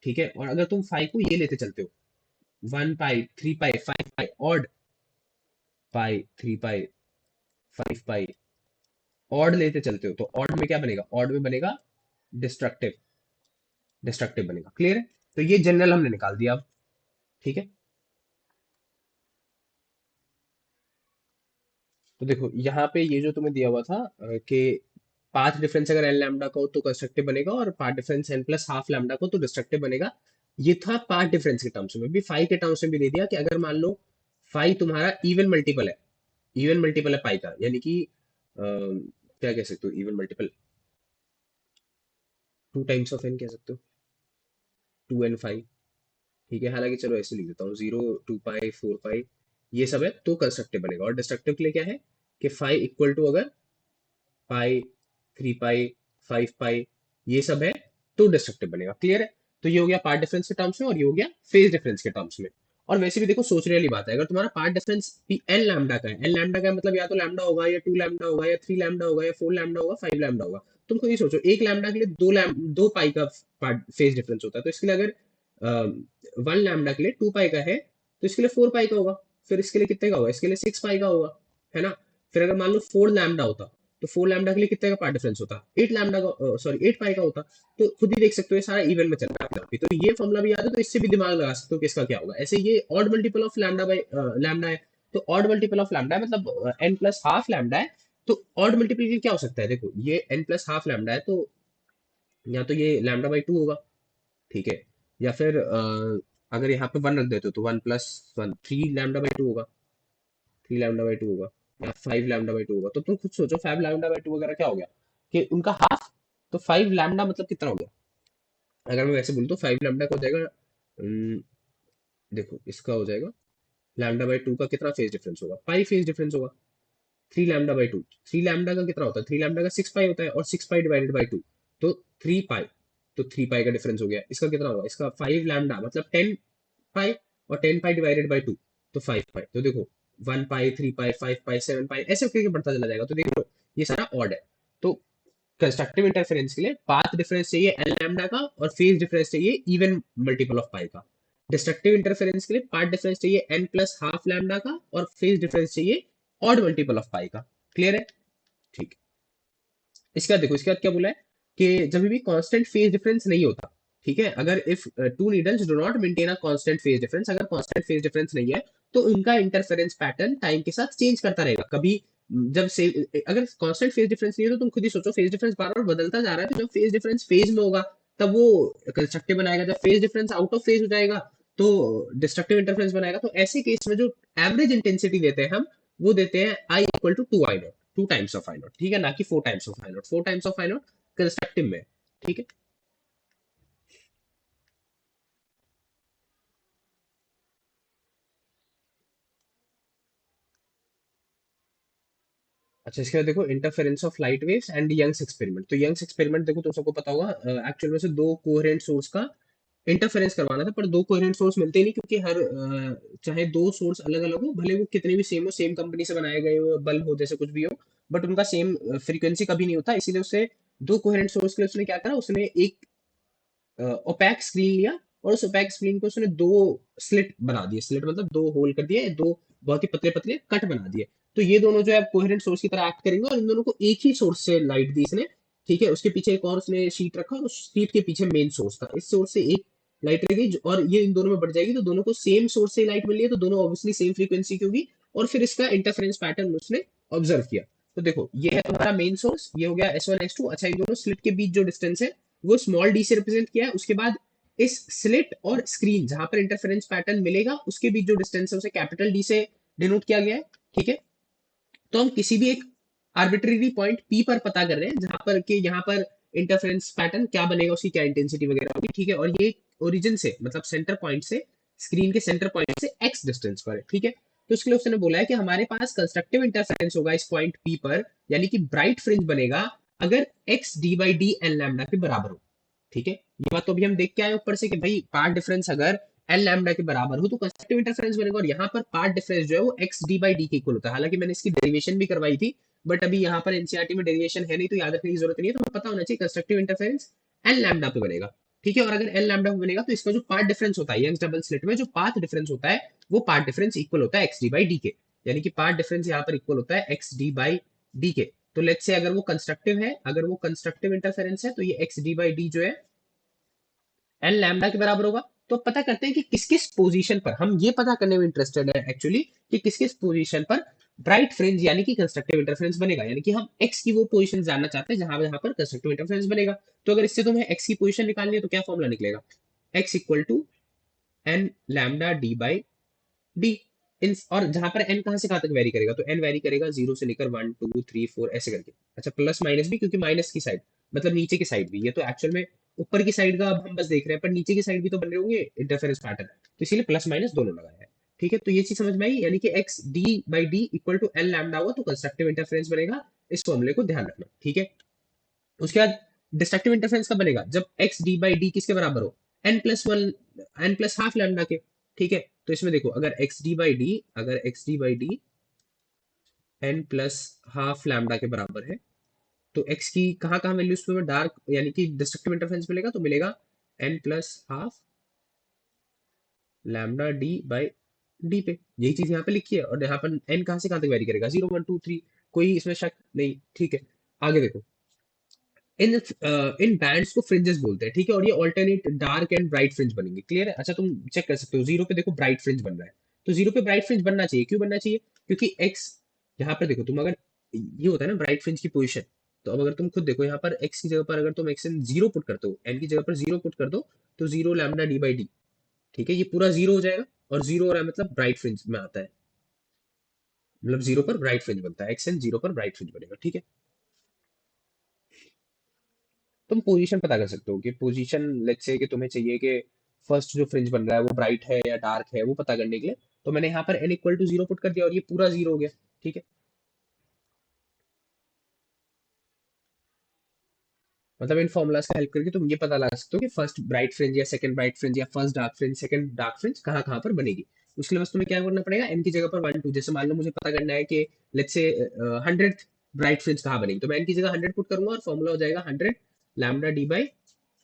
S1: ठीक है, और अगर तुम फाइव को ये लेते चलते हो, 1 पाई, 3 पाई, 5 पाई, ऑड पाई, 3 पाई, 5 पाई, ऑड लेते चलते हो, तो ऑड में क्या बनेगा? ऑड में बनेगा डिस्ट्रक्टिव, डिस्ट्रक्टिव बनेगा। क्लियर है? तो ये जनरल हमने निकाल दिया अब। ठीक है, तो देखो यहाँ पे ये जो तुम्हें दिया हुआ था कि पाथ डिफरेंस अगर एन लैम्डा का हो तो कंस्ट्रक्टिव बनेगा, और path difference n plus half lambda को तो डिस्ट्रक्टिव बनेगा। ये था पाथ डिफरेंस के टर्म्स में। भी फाई के टर्म्स में भी दे दिया कि अगर मान लो फाई तुम्हारा इवन मल्टीपल है, इवन मल्टीपल है पाई का, यानी कि क्या कह सकते हो? Even multiple, two times of n कह सकते हो, 2n5। ठीक है, हालांकि चलो ऐसे लिख देता हूँ, 0, 2 पाई, 4 पाई ये सब है तो कंस्ट्रक्टिव बनेगा। और डिस्ट्रक्टिव के लिए क्या है कि फाई इक्वल टू अगर पाई, 3 पाई, 5 पाई ये सब है तो डिस्ट्रक्टिव बनेगा। क्लियर है? तो ये हो गया पार्ट डिफरेंस के टर्म्स में, और ये हो गया फेज डिफरेंस के टर्म्स में। और वैसे भी देखो सोचने वाली बात है, अगर तुम्हारा पार्ट डिफरेंस भी एन लैम्डा का है, एन लैम्डा का है मतलब या तो लैम्डा होगा, या 2 लैम्डा होगा, या 3 लैम्डा होगा, या 4 लैम्डा होगा, 5 लैम्डा होगा। तुम खुद ही सोचो, एक लैम्डा के लिए दो पाई का पार्ट फेज डिफरेंस होता है, तो इसके लिए अगर 1 लैम्डा के लिए 2 पाई का है तो इसके लिए 4 पाई का होगा। फिर इसके लिए कितने का होगा? इसके लिए 6 पाई का होगा, है ना? फिर अगर मान लो 4 लैम्डा होता तो 4 लैम्डा के लिए कितने का पार्ट डिफरेंस होता? 8 लैम्डा का, सॉरी 8 पाई का होता। तो खुद ही देख सकते हो ये सारा इवन में चल रहा है अभी। तो ये फॉर्मूला भी याद है तो इससे भी दिमाग लगा सकते हो कि इसका क्या होगा। ऐसे ये odd multiple of lambda by lambda है, तो ऑड मल्टीपल ऑफ लैम्डा है मतलब एन प्लस हाफ लैम्डा है। तो ऑड मल्टीपल क्या हो सकता है? देखो ये एन प्लस हाफ लैम्डा है, तो या तो ये लैम्डा बाई टू होगा, ठीक है, या फिर अगर यहाँ पे 1 रख देते हो तो 1 + 1, 3 लैम्डा बाई टू होगा, 3 लैम्डा बाई टू होगा, या 5 लैम्डा बाई टू होगा। तो तुम खुद सोचो 5 लैम्डा बाई टू वगैरह क्या हो गया कि उनका हाफ। तो 5 लैम्डा मतलब कितना हो गया? अगर मैं वैसे बोलूँ तो 5 लैम्डा का हो जाएगा, देखो इसका हो जाएगा लैम्डा बाई टू का कितना फेज डिफरेंस होगा? पाई फेज डिफरेंस होगा। 3 लैम्डा बाई टू, 3 लैम्डा का कितना होता है? 3 लैम्डा का 6 पाई होता है, और 6 पाई डिवाइडेड बाई टू, तो 3 पाई। तो 3 पाई का डिफरेंस हो गया। इसका कितना होगा? इसका 5 लैम्डा मतलब 10 पाई, और 10 पाई डिवाइडेड बाई टू तो 5 पाई। तो देखो one pi, three pi, five pi, seven pi, ऐसे करके बढ़ता चला जाएगा। तो देखो ये सारा ऑड है। तो कंस्ट्रक्टिव इंटरफेरेंस के लिए पाथ डिफरेंस चाहिए एन लैम्डा का, और फेज डिफरेंस चाहिए इवन मल्टीपल ऑफ पाई का। डिस्ट्रक्टिव इंटरफेरेंस के लिए पाथ डिफरेंस चाहिए एन प्लस हाफ लैम्डा का, और फेज डिफरेंस चाहिए ऑड मल्टीपल ऑफ पाई का। क्लियर है? ठीक। इसके बाद देखो, इसके बाद क्या बोला है कि जब भी कांस्टेंट फेज डिफरेंस नहीं होता, ठीक है, अगर if two needles do not maintain a constant phase difference, अगर कांस्टेंट फेज डिफरेंस नहीं है, तो उनका इंटरफेरेंस पैटर्न टाइम के साथ चेंज करता रहेगा। कभी जब से अगर कांस्टेंट फेज डिफरेंस नहीं है, तो तुम खुद ही सोचो, फेज डिफरेंस बार बार बदलता जा रहा है, तो जब फेज डिफरेंस फेज में होगा तब वो कंस्ट्रक्टिव बनाएगा, जब phase difference out of phase हो जाएगा तो डिस्ट्रक्टिव इंटरफेरेंस बनाएगा। तो ऐसे केस में जो एवरेज इंटेंसिटी देते हैं हम, वो देते हैं I equal to two I naught, two times of I naught, ठीक है, ना कि four times of I naught. Four times of I naught constructive में, ठीक है। अच्छा, इसके बाद देखो interference of light waves and Young's experiment. तो यंग्स एक्सपेरिमेंट देखो, तुम सबको पता होगा, एक्चुअल में से दो कोहेरेंट सोर्स का इंटरफेरेंस करवाना था, पर दो कोहेरेंट सोर्स मिलते ही नहीं, क्योंकि हर चाहे दो सोर्स अलग अलग हो, भले वो कितने भी सेम हो, सेम कंपनी से बनाए गए हो, बल्ब हो, जैसे कुछ भी हो, बट उनका सेम फ्रीक्वेंसी कभी नहीं होता। इसीलिए उससे दो कोहेरेंट सोर्स के लिए उसने क्या करा, उसने एक ओपैक स्क्रीन लिया, और उस ओपैक स्क्रीन को उसने दो स्लिट बना दिए। स्लिट मतलब दो होल कर दिए, दो बहुत ही पतले पतले कट बना दिए। तो ये दोनों जो है कोहेरेंट सोर्स की तरह एक्ट करेंगे, और इन दोनों को एक ही सोर्स से लाइट दी इसने, ठीक है। उसके पीछे एक और उसने शीट रखा, और उस शीट के पीछे मेन सोर्स था, इस सोर्स से एक लाइट रहेगी, और ये इन दोनों में बढ़ जाएगी, तो दोनों को सेम सोर्स से लाइट मिल रही है, तो दोनों ऑब्वियसली सेम फ्रीक्वेंसी की होगी। और फिर इसका इंटरफेरेंस पैटर्न उसने ऑब्जर्व किया। तो देखो ये है तुम्हारा मेन सोर्स, ये हो गया S1 S2। अच्छा, इन दोनों स्लिट के बीच जो डिस्टेंस है वो स्मॉल डी से रिप्रेजेंट किया है। उसके बाद इस स्लिट और स्क्रीन जहां पर इंटरफेरेंस पैटर्न मिलेगा, उसके बीच जो डिस्टेंस है उसे कैपिटल डी से डिनोट किया गया है, ठीक है। तो हम किसी भी एक आर्बिट्रेरी पॉइंट पी पर पता कर रहे हैं, जहां पर कि यहाँ पर इंटरफेरेंस पैटर्न क्या बनेगा, उसकी क्या इंटेंसिटी वगैरह होगी, ठीक है। और ये ओरिजिन से, मतलब सेंटर पॉइंट से, स्क्रीन के सेंटर पॉइंट से एक्स डिस्टेंस पर है, ठीक है। तो इसके लिए उसने बोला है कि हमारे पास कंस्ट्रक्टिव इंटरफेरेंस होगा इस पॉइंट पी पर, यानी कि ब्राइट फ्रिंज बनेगा अगर x d by D n lambda के बराबर हो, ठीक है। ये बात तो अभी हम देख के आए ऊपर से कि भाई पार्ट डिफरेंस अगर एल लैम्डा के बराबर हो तो कंस्ट्रक्टिव इंटरफेरेंस बनेगा, और यहाँ पर पार्ट डिफरेंस जो है वो एक्स डी बाई डी के इक्वल होता है। हालांकि मैंने इसकी डेरिवेशन भी करवाई थी, बट अभी यहाँ पर एनसीईआरटी में डेरिवेशन है नहीं, तो याद रखने की जरूरत नहीं है। तो हमें पता होना चाहिए कंस्ट्रक्टिव इंटरफेरेंस एल लैम्डा पे बनेगा, ठीक है। और अगर एल लैम्डा पे बनेगा तो इसका जो पार्ट डिफरेंस होता है यंग्स डबल स्लिट में, जो पाथ डिफरेंस होता है, वो पार्ट डिफरेंस इक्वल होता है एक्स डी बाई डी के, यानी कि पार्ट डिफरेंस यहाँ पर इक्वल होता है एक्स डी बाई डी के। तो लेट्स से अगर वो कंस्ट्रक्टिव है, अगर वो कंस्ट्रक्टिव इंटरफेरेंस है, तो ये एक्स डी बाई डी जो है एन लैम्डा के बराबर होगा। तो पता करते हैं कि किस किस पोजीशन पर, हम ये पता करने में इंटरेस्टेड है एक्चुअली, कि किस किस पोजीशन पर ब्राइट फ्रिंज यानी कि कंस्ट्रक्टिव इंटरफेरेंस बनेगा। यानी कि हम एक्स की वो पोजीशन जानना चाहते हैं जहां जहां पर कंस्ट्रक्टिव इंटरफेरेंस बनेगा। तो अगर इससे तुम्हें एक्स की पोजीशन निकालनी है, तो क्या फॉर्मूला निकलेगा, x equal to n lambda D by d. इन और जहां पर एन कहां से कहां तक वेरी करेगा, तो एन वेरी करेगा जीरो से लेकर वन टू थ्री फोर ऐसे करके। अच्छा, प्लस माइनस भी, क्योंकि माइनस की साइड मतलब नीचे की साइड भी, ये तो एक्चुअल में ऊपर की साइड का अब हम बस देख रहे हैं, पर नीचे की साइड भी तो बन रहे होंगे इंटरफेरेंस पैटर्न, तो इसीलिए प्लस माइनस दोनों लगाया है, ठीक है। तो ये चीज समझ में आई, यानी कि x d by D equal to l lambda हुआ तो कंस्ट्रक्टिव इंटरफेरेंस बनेगा। इस फॉर्मूले को ध्यान रखना, ठीक है। उसके बाद डिस्ट्रक्टिव इंटरफेरेंस कब बनेगा, जब एक्स डी बाई डी किसके बराबर हो, n plus one, n plus half lambda के, ठीक है। तो इसमें देखो, अगर एक्स डी बाई डी, अगर x d by D n plus half lambda के बराबर है, तो एक्स की कहाँ कहाँ वैल्यूज पे डार्क, यानी कि डिस्ट्रक्टिव इंटरफेरेंस मिलेगा, तो मिलेगा n plus half lambda D by d पे। यही चीज यहाँ पे लिखी है, और यहाँ पर एन कहाँ से कहाँ तक वेरी करेगा, जीरो वन टू थ्री, कोई इसमें शक नहीं, ठीक है। आगे देखो, इन इन बैंड्स को फ्रिंजेस बोलते हैं, ठीक है। और ये alternate dark and bright fringe बनेंगे, क्लियर है। अच्छा, तुम चेक कर सकते हो, जीरो पे देखो ब्राइट फ्रिंज बन रहा है, तो जीरो पे ब्राइट फ्रिंज बनना चाहिए, क्यों बनना चाहिए, क्योंकि एक्स, यहाँ पर देखो तुम, अगर ये होता है ना ब्राइट फ्रिंज की पोजीशन, तो अब अगर तुम खुद देखो यहाँ पर एक्स की जगह पर अगर तुम एक्स एन जीरो पुट करते हो, एन की जगह पर जीरो पुट कर दो, तो zero lambda D by D, ठीक है, ये पूरा जीरो हो जाएगा। और जीरो हो रहा है मतलब ब्राइट फ्रिंज में आता है, मतलब जीरो पर ब्राइट फ्रिंज बनता है, एक्स एन जीरो पर ब्राइट फ्रिंज बनेगा, ठीक है। तुम पोजीशन पता कर सकते हो कि पोजीशन, लेट्स से कि तुम्हें चाहिए कि फर्स्ट जो फ्रिंज बन रहा है वो ब्राइट है या डार्क है, वो पता करने के लिए तो मैंने यहाँ पर n equal to zero put कर दिया, और ये पूरा जीरो हो गया, ठीक है। मतलब इन फॉर्मुलाज का हेल्प करके तुम ये पता लगा सकते हो कि फर्स्ट ब्राइट फ्रिंज या सेकंड ब्राइट फ्रिंज या first dark fringe, second dark fringe कहाँ कहाँ पर बनेगी। उसके लिए बस तुम्हें क्या करना पड़ेगा, एन की जगह पर 1 2, जैसे मान लो मुझे पता करना है कि लेट्स से 100 ब्राइट फ्रिंज कहाँ बनेगी, तो मैं एन की जगह 100 पुट करूंगा और फॉर्मूला हो जाएगा 100 लैम्डा डी बाई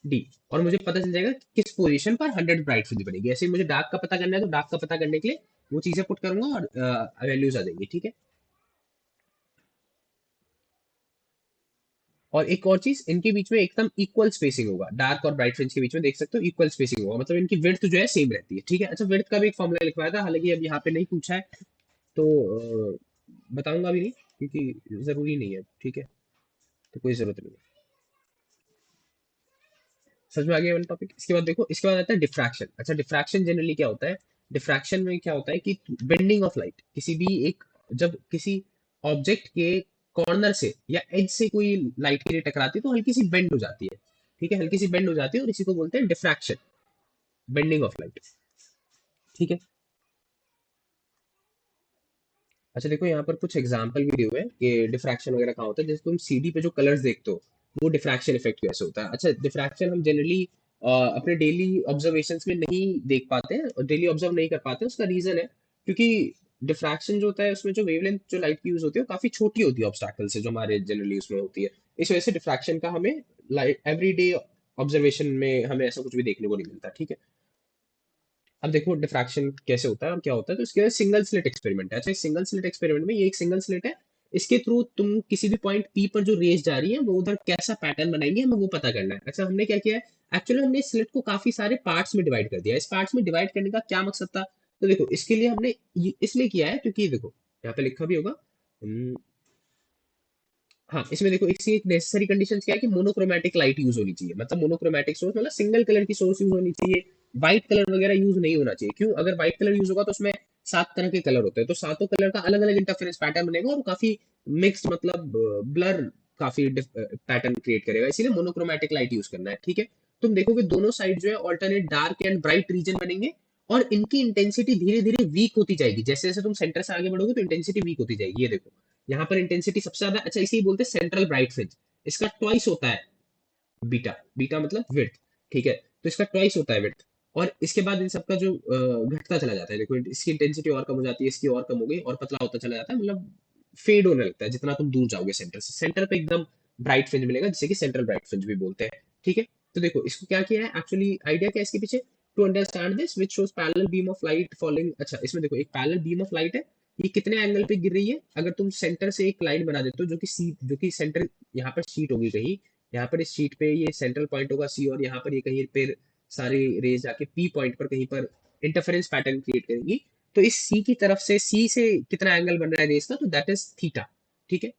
S1: डी, और मुझे पता चल जाएगा कि किस पोजीशन पर 100 ब्राइट फ्रिंज बनेगी। ऐसे ही मुझे डार्क का पता करना है, तो डार्क का पता करने के लिए वो चीजें पुट करूंगा और वैल्यूज आ जाएंगी, ठीक है। और एक और चीज, इनके बीच में एकदम इक्वल स्पेसिंग होगा, डार्क और ब्राइट फ्रिंज के बीच में देख सकते हो इक्वल स्पेसिंग होगा, मतलब इनकी विड्थ जो है सेम रहती है, ठीक है। अच्छा, विड्थ का भी एक फॉर्मूला लिखवाया था, हालांकि अब यहाँ पे नहीं पूछा है, तो बताऊंगा भी नहीं क्योंकि जरूरी नहीं है, ठीक है, तो कोई जरूरत नहीं है। समझ में आ गया वाला टॉपिक। इसके बाद देखो, इसके बाद आता है डिफ्रैक्शन। अच्छा, डिफ्रैक्शन जनरली क्या होता है, डिफ्रैक्शन में क्या होता है कि बेंडिंग ऑफ लाइट, किसी भी एक, जब किसी ऑब्जेक्ट के कॉर्नर से या एज से कोई लाइट की रे टकराती है तो हल्की सी बेंड हो जाती है, ठीक है, हल्की सी बेंड हो जाती है, और इसी को बोलते हैं डिफ्रैक्शन, बेंडिंग ऑफ लाइट, ठीक है। अच्छा देखो, यहाँ पर कुछ एग्जाम्पल भी दिए हुए हैं कि डिफ्रैक्शन वगैरह कहाँ होता है, जैसे तुम सीडी पे जो कलर्स देखते हो वो डिफ्रैक्शन इफेक्ट कैसे होता है। अच्छा, डिफ्रैक्शन हम जनरली अपने डेली ऑब्जर्वेशंस में नहीं देख पाते हैं और डेली ऑब्जर्व नहीं कर पाते हैं, उसका रीजन है क्योंकि डिफ्रैक्शन जो होता है उसमें जो वेवलेंथ जो लाइट की यूज होती है वो काफी छोटी होती है ऑब्स्टैकल से, जो हमारे जनरली उसमें होती है। इस वजह से डिफ्रैक्शन का हमें लाइट एवरीडे ऑब्जर्वेशन में हमें ऐसा कुछ भी देखने को नहीं मिलता, ठीक है। अब देखो डिफ्रैक्शन कैसे होता है और क्या होता है, तो इसके सिंगल स्लिट एक्सपेरिमेंट है। अच्छा, इस सिंगल स्लिट एक्सपेरिमेंट में ये एक सिंगल स्लिट है, इसके थ्रू तुम किसी भी पॉइंट पी पर जो रेज जा रही है वो उधर कैसा पैटर्न बनाएंगे हमें वो पता करना है। अच्छा, हमने क्या किया है, एक्चुअली हमने इस स्लिट को काफी सारे पार्ट्स में डिवाइड कर दिया। इस पार्ट्स में डिवाइड करने का क्या मकसद था, तो देखो इसके लिए हमने इसलिए किया है क्योंकि देखो यहाँ पे लिखा भी होगा, हाँ इसमें देखो इसकी एक नेसेसरी कंडीशन क्या है कि मोनोक्रोमेटिक लाइट यूज होनी चाहिए, मतलब मोनोक्रोमेटिक सोर्स मतलब सिंगल कलर की सोर्स यूज होनी चाहिए, व्हाइट कलर वगैरह यूज नहीं होना चाहिए। क्यों, अगर व्हाइट कलर यूज होगा तो उसमें 7 तरह के कलर होते हैं, तो सातों कलर का अलग अलग इंटरफेरेंस पैटर्न बनेगा और वो काफी मिक्स, मतलब ब्लर, काफी पैटर्न क्रिएट करेगा, इसीलिए मोनोक्रोमेटिक लाइट यूज करना है, ठीक है। तुम देखोगे दोनों साइड जो है alternate dark and bright region बनेंगे, और इनकी इंटेंसिटी धीरे धीरे वीक होती जाएगी, जैसे जैसे तुम सेंटर से आगे बढ़ोगे तो इंटेंसिटी वीक होती जाएगी, ये देखो यहाँ पर इंटेंसिटी सबसे ज्यादा, अच्छा इसे ही बोलते हैं सेंट्रल ब्राइट फ्रिंज, इसका ट्वाइस होता है बीटा, बीटा मतलब विड्थ, ठीक है, तो इसका ट्वाइस होता है विड्थ। और इसके बाद इन सबका जो घटता चला जाता है, देखो इसकी इंटेंसिटी और कम हो जाती है, इसकी और कम हो गई और पतला होता चला जाता है, मतलब फेड होने लगता है जितना तुम दूर जाओगे सेंटर से, सेंटर पे एकदम ब्राइट फ्रिंज मिलेगा जिसे कि सेंट्रल ब्राइट फ्रिंज भी बोलते हैं, ठीक है। तो देखो इसको क्या किया है, एक्चुअली आइडिया क्या है इसके पीछे, to understand this which shows parallel beam of light following. अच्छा, इसमें देखो एक पैरेलल बीम ऑफ लाइट है, ये कितने एंगल पे गिर रही है, अगर तुम सेंटर से एक लाइन बना देते हो जो कि सी, जो कि सेंटर यहाँ पर शीट होगी कहीं, यहाँ पर इस शीट पे ये सेंट्रल पॉइंट होगा सी, और यहाँ पर ये कहीं पे सारी रेज जाके पी पॉइंट पर कहीं पर इंटरफेरेंस पैटर्न क्रिएट करेंगी, तो इस सी की तरफ से, सी से कितना एंगल बन रहा है रेज का, तो दैट इज थीटा, ठीक है,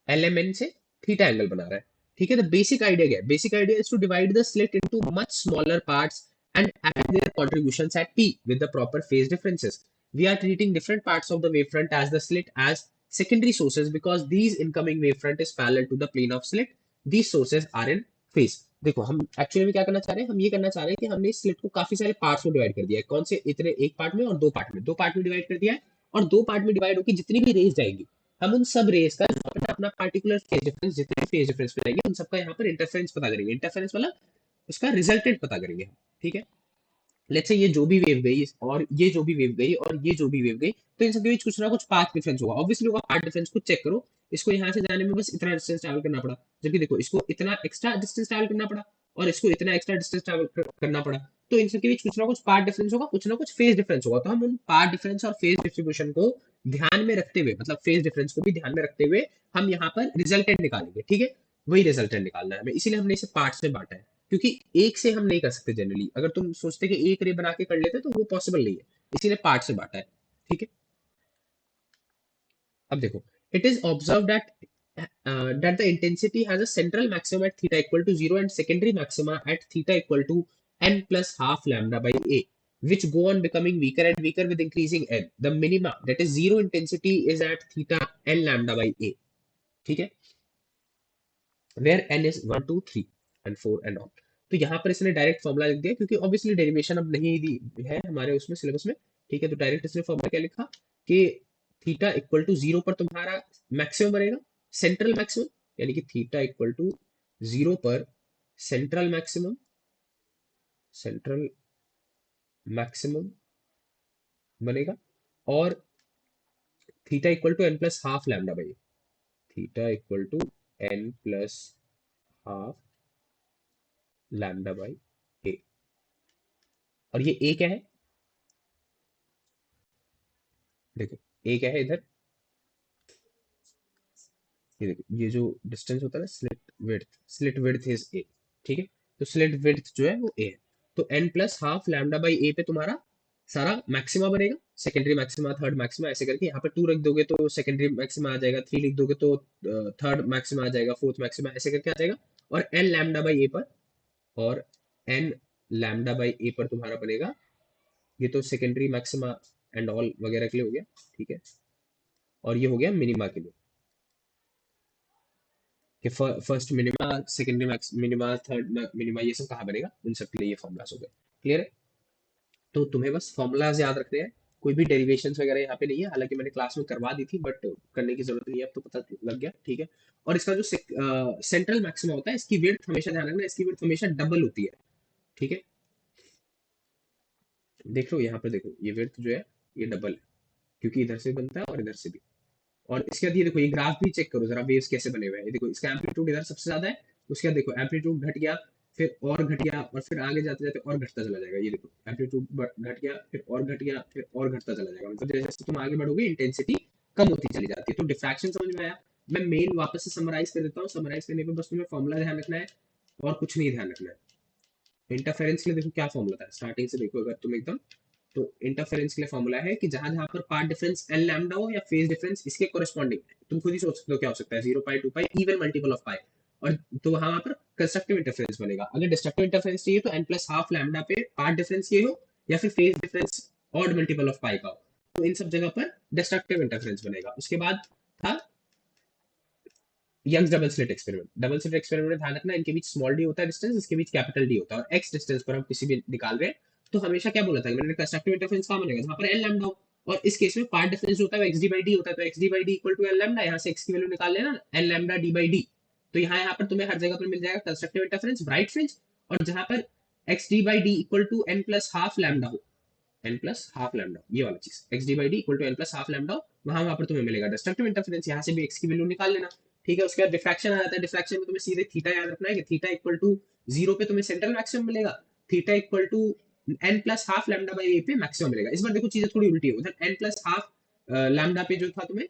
S1: LMN से थीटा एंगल बना रहा है, ठीक है। तो बेसिक आइडिया क्या है, basic idea is to divide the slit into much smaller parts and add their contributions at P with the proper phase differences. We are treating different parts of the wavefront as the slit as secondary sources because these incoming wavefront is parallel to the plane of slit. These sources are in phase. देखो हम एक्चुअली में क्या करना चाह रहे हैं, हम ये करना चाह रहे हैं कि हमने इस स्लिट को काफी सारे पार्ट्स में डिवाइड कर दिया है, कौन से, इतने एक पार्ट में और दो पार्ट में, दो पार्ट में डिवाइड कर दिया है, और दो पार्ट में डिवाइड होकर जितनी भी रेज जाएंगी हम उन सब रेस का अपना अपना पार्टिकुलर फेज डिफरेंस, जितने फेज डिफरेंस पे जाएंगे उन सबका यहाँ पर इंटरफेरेंस पता करेंगे, इंटरफेरेंस मतलब उसका रिजल्टेंट पता करेंगे हम, ठीक है। लेट्स से ये जो भी वेव गई और ये जो भी वेव गई और ये जो भी वेव गई, तो इन सबके बीच कुछ ना कुछ पाथ डिफरेंस होगा, ऑब्वियसली होगा, पाथ डिफरेंस को चेक करो, इसको यहाँ से जाने में बस इतना डिस्टेंस ट्रैवल करना पड़ा, जबकि देखो इसको इतना एक्स्ट्रा डिस्टेंस ट्रैवल करना पड़ा और इसको इतना एक्स्ट्रा डिस्टेंस ट्रैवल करना पड़ा, तो इन सबके बीच कुछ ना कुछ पाथ डिफरेंस होगा, कुछ ना कुछ फेज डिफरेंस होगा, तो हम उन पाथ डिफरेंस और फेज डिस्ट्रीब्यूशन को ध्यान में रखते हुए, मतलब फेज डिफरेंस को भी ध्यान में रखते हुए हम यहाँ पर रिजल्टेंट निकालेंगे, ठीक है, वही रिजल्टेंट निकालना है हमें, इसीलिए हमने इसे पार्ट्स में बांटा है, क्योंकि एक से हम नहीं कर सकते जनरली, अगर तुम सोचते कि एक रे बना के कर लेते तो वो पॉसिबल नहीं है, इसीलिए पार्ट से बांटा है, ठीक है। अब देखो, it is observe that the intensity has a central maximum at theta equal to 0 and secondary maxima at theta equal to n plus half lambda by a, which go on becoming weaker and weaker with increasing n. The minima, that is zero intensity, is at theta n lambda by a, ठीक है, where n is 1 2 3 and 4 and all. तो यहाँ पर इसने डायरेक्ट फॉर्मूला लिख दिया क्योंकि ऑब्वियसली डेरिवेशन अब नहीं दी है हमारे उसमें सिलेबस में, ठीक है, तो डायरेक्ट इसने फॉर्मूला क्या लिखा कि थीटा इक्वल टू 0 पर तुम्हारा मैक्सिमम बनेगा, सेंट्रल मैक्सिमम, यानी कि थीटा इक्वल टू 0 पर सेंट्रल मैक्सिमम, सेंट्रल मैक्सिमम बनेगा, और theta equal to n plus half lambda by, theta equal to n plus half lambda by a. और ये ए क्या है, देखो ए क्या है इधर, ये देखो ये जो डिस्टेंस होता है ना, स्लिट विड्थ इज ए, ठीक है। तो स्लिट विड्थ जो है वो ए है। तो n plus half lambda by a पे तुम्हारा सारा मैक्सिमा बनेगा, सेकेंडरी मैक्सिमा, थर्ड मैक्सिमा, ऐसे करके यहाँ पे 2 रख दोगे तो सेकेंडरी मैक्सिमा आ जाएगा, 3 लिख दोगे तो थर्ड मैक्सिमा आ जाएगा, फोर्थ मैक्सिमा, ऐसे करके आ जाएगा। और एन लैम्डा बाई ए पर, और एन लैम्डा बाई ए पर तुम्हारा बनेगा, ये तो सेकेंडरी मैक्सिमा एंड ऑल वगैरह के लिए हो गया, ठीक है। और ये हो गया मिनिमा के लिए, कि first minima, secondary max minima, third minima, ये सब कहाँ बनेगा, उन सब के लिए ये फॉर्मूलाज हो गए। क्लियर है। तो तुम्हें बस फॉर्मूलाज याद रखने हैं, कोई भी डेरिवेशंस वगैरह यहाँ पे नहीं है, हालांकि मैंने क्लास में करवा दी थी बट करने की जरूरत नहीं है, अब तो पता लग गया, ठीक है। और इसका जो सेंट्रल मैक्सिमा होता है, इसकी विड्थ हमेशा ध्यान रखना, इसकी विड्थ हमेशा डबल होती है, ठीक है। देख लो यहाँ पे, देखो ये विड्थ जो है ये डबल है, क्योंकि इधर से बनता है और इधर से भी। और इसके बाद ये देखो, ये ग्राफ भी चेक करो जरा, वेव्स कैसे बने हुए हैं, ये देखो इसका एम्पलीट्यूड इधर सबसे ज्यादा है, उसके बाद देखो एम्पलीट्यूड घट गया, फिर और घट गया, और फिर आगे जाते जाते और घटता चला जाएगा, ये देखो एम्पलीट्यूड घट गया, फिर और घट गया, फिर और घटता चला जाएगा, मतलब जैसे जैसे तुम आगे बढ़ोगे इंटेंसिटी कम होती चली जाती है। तो डिफ्रैक्शन समझ में आया। मैं मेन वापस से समराइज कर देता हूँ, समराइज करने पे बस तुम्हें फॉर्मूला ध्यान रखना है, और कुछ नहीं ध्यान रखना है। इंटरफेरेंस के लिए देखो क्या फॉर्मूला था, स्टार्टिंग से देखो अगर तुम एकदम, तो इंटरफेरेंस के लिए फॉर्मूला है कि जहां जहां पर पाथ डिफरेंस एल लैम्डा हो या फेज डिफरेंस इसके कोरिस्पॉन्डिंग, तुम खुद ही सोच सकते हो क्या हो सकता है, 0 पाई, 2 पाई, इवन मल्टीपल ऑफ पाई। और तो वहां पर कंस्ट्रक्टिव इंटरफेरेंस बनेगा। अगर डिस्ट्रक्टिव इंटरफेरेंस चाहिए तो एन प्लस हाफ लैम्डा पे पाथ डिफरेंस ये हो, या फिर phase difference odd multiple of pi का हो, तो इन सब जगह पर डिस्ट्रक्टिव इंटरफेरेंस बनेगा। उसके बाद था Young's double slit experiment. Double slit experiment में ध्यान रखना, इनके बीच स्मॉल डी होता है डिस्टेंस, इसके बीच कैपिटल डी होता है, और एक्स डिस्टेंस पर हम किसी भी निकाल रहे हैं, तो हमेशा क्या बोला था मैंने, कंस्ट्रक्टिव इंटरफेरेंस कहां बनेगा, जहां पर एल लैम्डा हो। और इस केस में पार्ट डिफरेंस जो होता है एक्स डी बाई डी होता है, तो x d by D equal to l lambda, यहाँ से एक्स की वैल्यू निकाल लेना, l lambda D by d. तो यहाँ पर तुम्हें हर जगह पर मिल जाएगा कंस्ट्रक्टिव इंटरफेरेंस ब्राइट फ्रिंज, और जहां पर x d by D equal to n plus half lambda हो, एन प्लस हाफ लैम्डा, ये वाला चीज, x d by D equal to n plus half lambda, वहां पर तुम्हें मिलेगा डिस्ट्रक्टिव इंटरफेरेंस, यहाँ से भी एक्स की वैल्यू निकाल लेना, ठीक है। उसके बाद डिफ्रैक्शन आ जाता है, डिफ्रैक्शन में तुम्हें सीधे थीटा याद रखना है कि थीटा इक्वल टू 0 पे तुम्हें सेंट्रल मैक्सिमम मिलेगा, theta equal to n plus half lambda by a पे मैक्सिमम मिलेगा। इस बार देखो चीजें थोड़ी उल्टी है, उधर एन प्लस हाफ लैम्डा पे जो था तुम्हें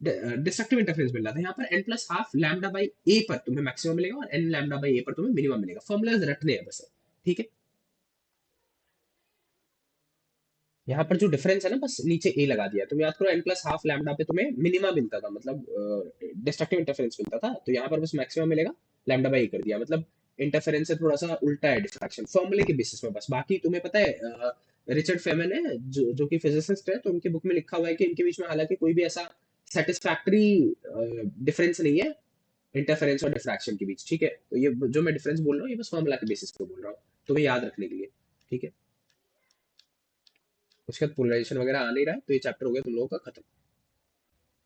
S1: डिस्ट्रक्टिव इंटरफेरेंस मिल रहा था, यहाँ पर n plus half lambda by a पर तुम्हें मैक्सिमम मिलेगा, और एन लैम्डा बाई ए पर तुम्हें मिनिमम मिलेगा। फॉर्मुलाज रटने हैं बस, ठीक है। यहाँ पर जो डिफरेंस है ना, बस नीचे ए लगा दिया, तुम याद करो एन प्लस हाफ लैम्डा पे तुम्हें मिनिमा मिलता था, मतलब डिस्ट्रक्टिव इंटरफेरेंस मिलता था, तो यहाँ पर बस मैक्सिमम मिलेगा, लैम्डा बाई कर दिया, मतलब इंटरफेरेंस से थोड़ा सा उल्टा है डिफ्रैक्शन, फॉर्मूले के बेसिस में बस। बाकी तुम्हें पता है रिचर्ड फेमन है जो कि फिजिसिस्ट है, तो उनके बुक में लिखा हुआ है कि इनके बीच में हालांकि कोई भी ऐसा सेटिस्फैक्टरी डिफरेंस नहीं है इंटरफेरेंस और डिफ्रैक्शन के बीच, ठीक है। तो ये जो मैं डिफरेंस बोल रहा हूँ, ये बस फॉर्मूला के बेसिस पे बोल रहा हूँ, तुम्हें याद रखने के लिए, ठीक है। उसके बाद पोलराइजेशन वगैरह आ नहीं रहा है, तो ये चैप्टर हो गया तुम लोगों का खत्म।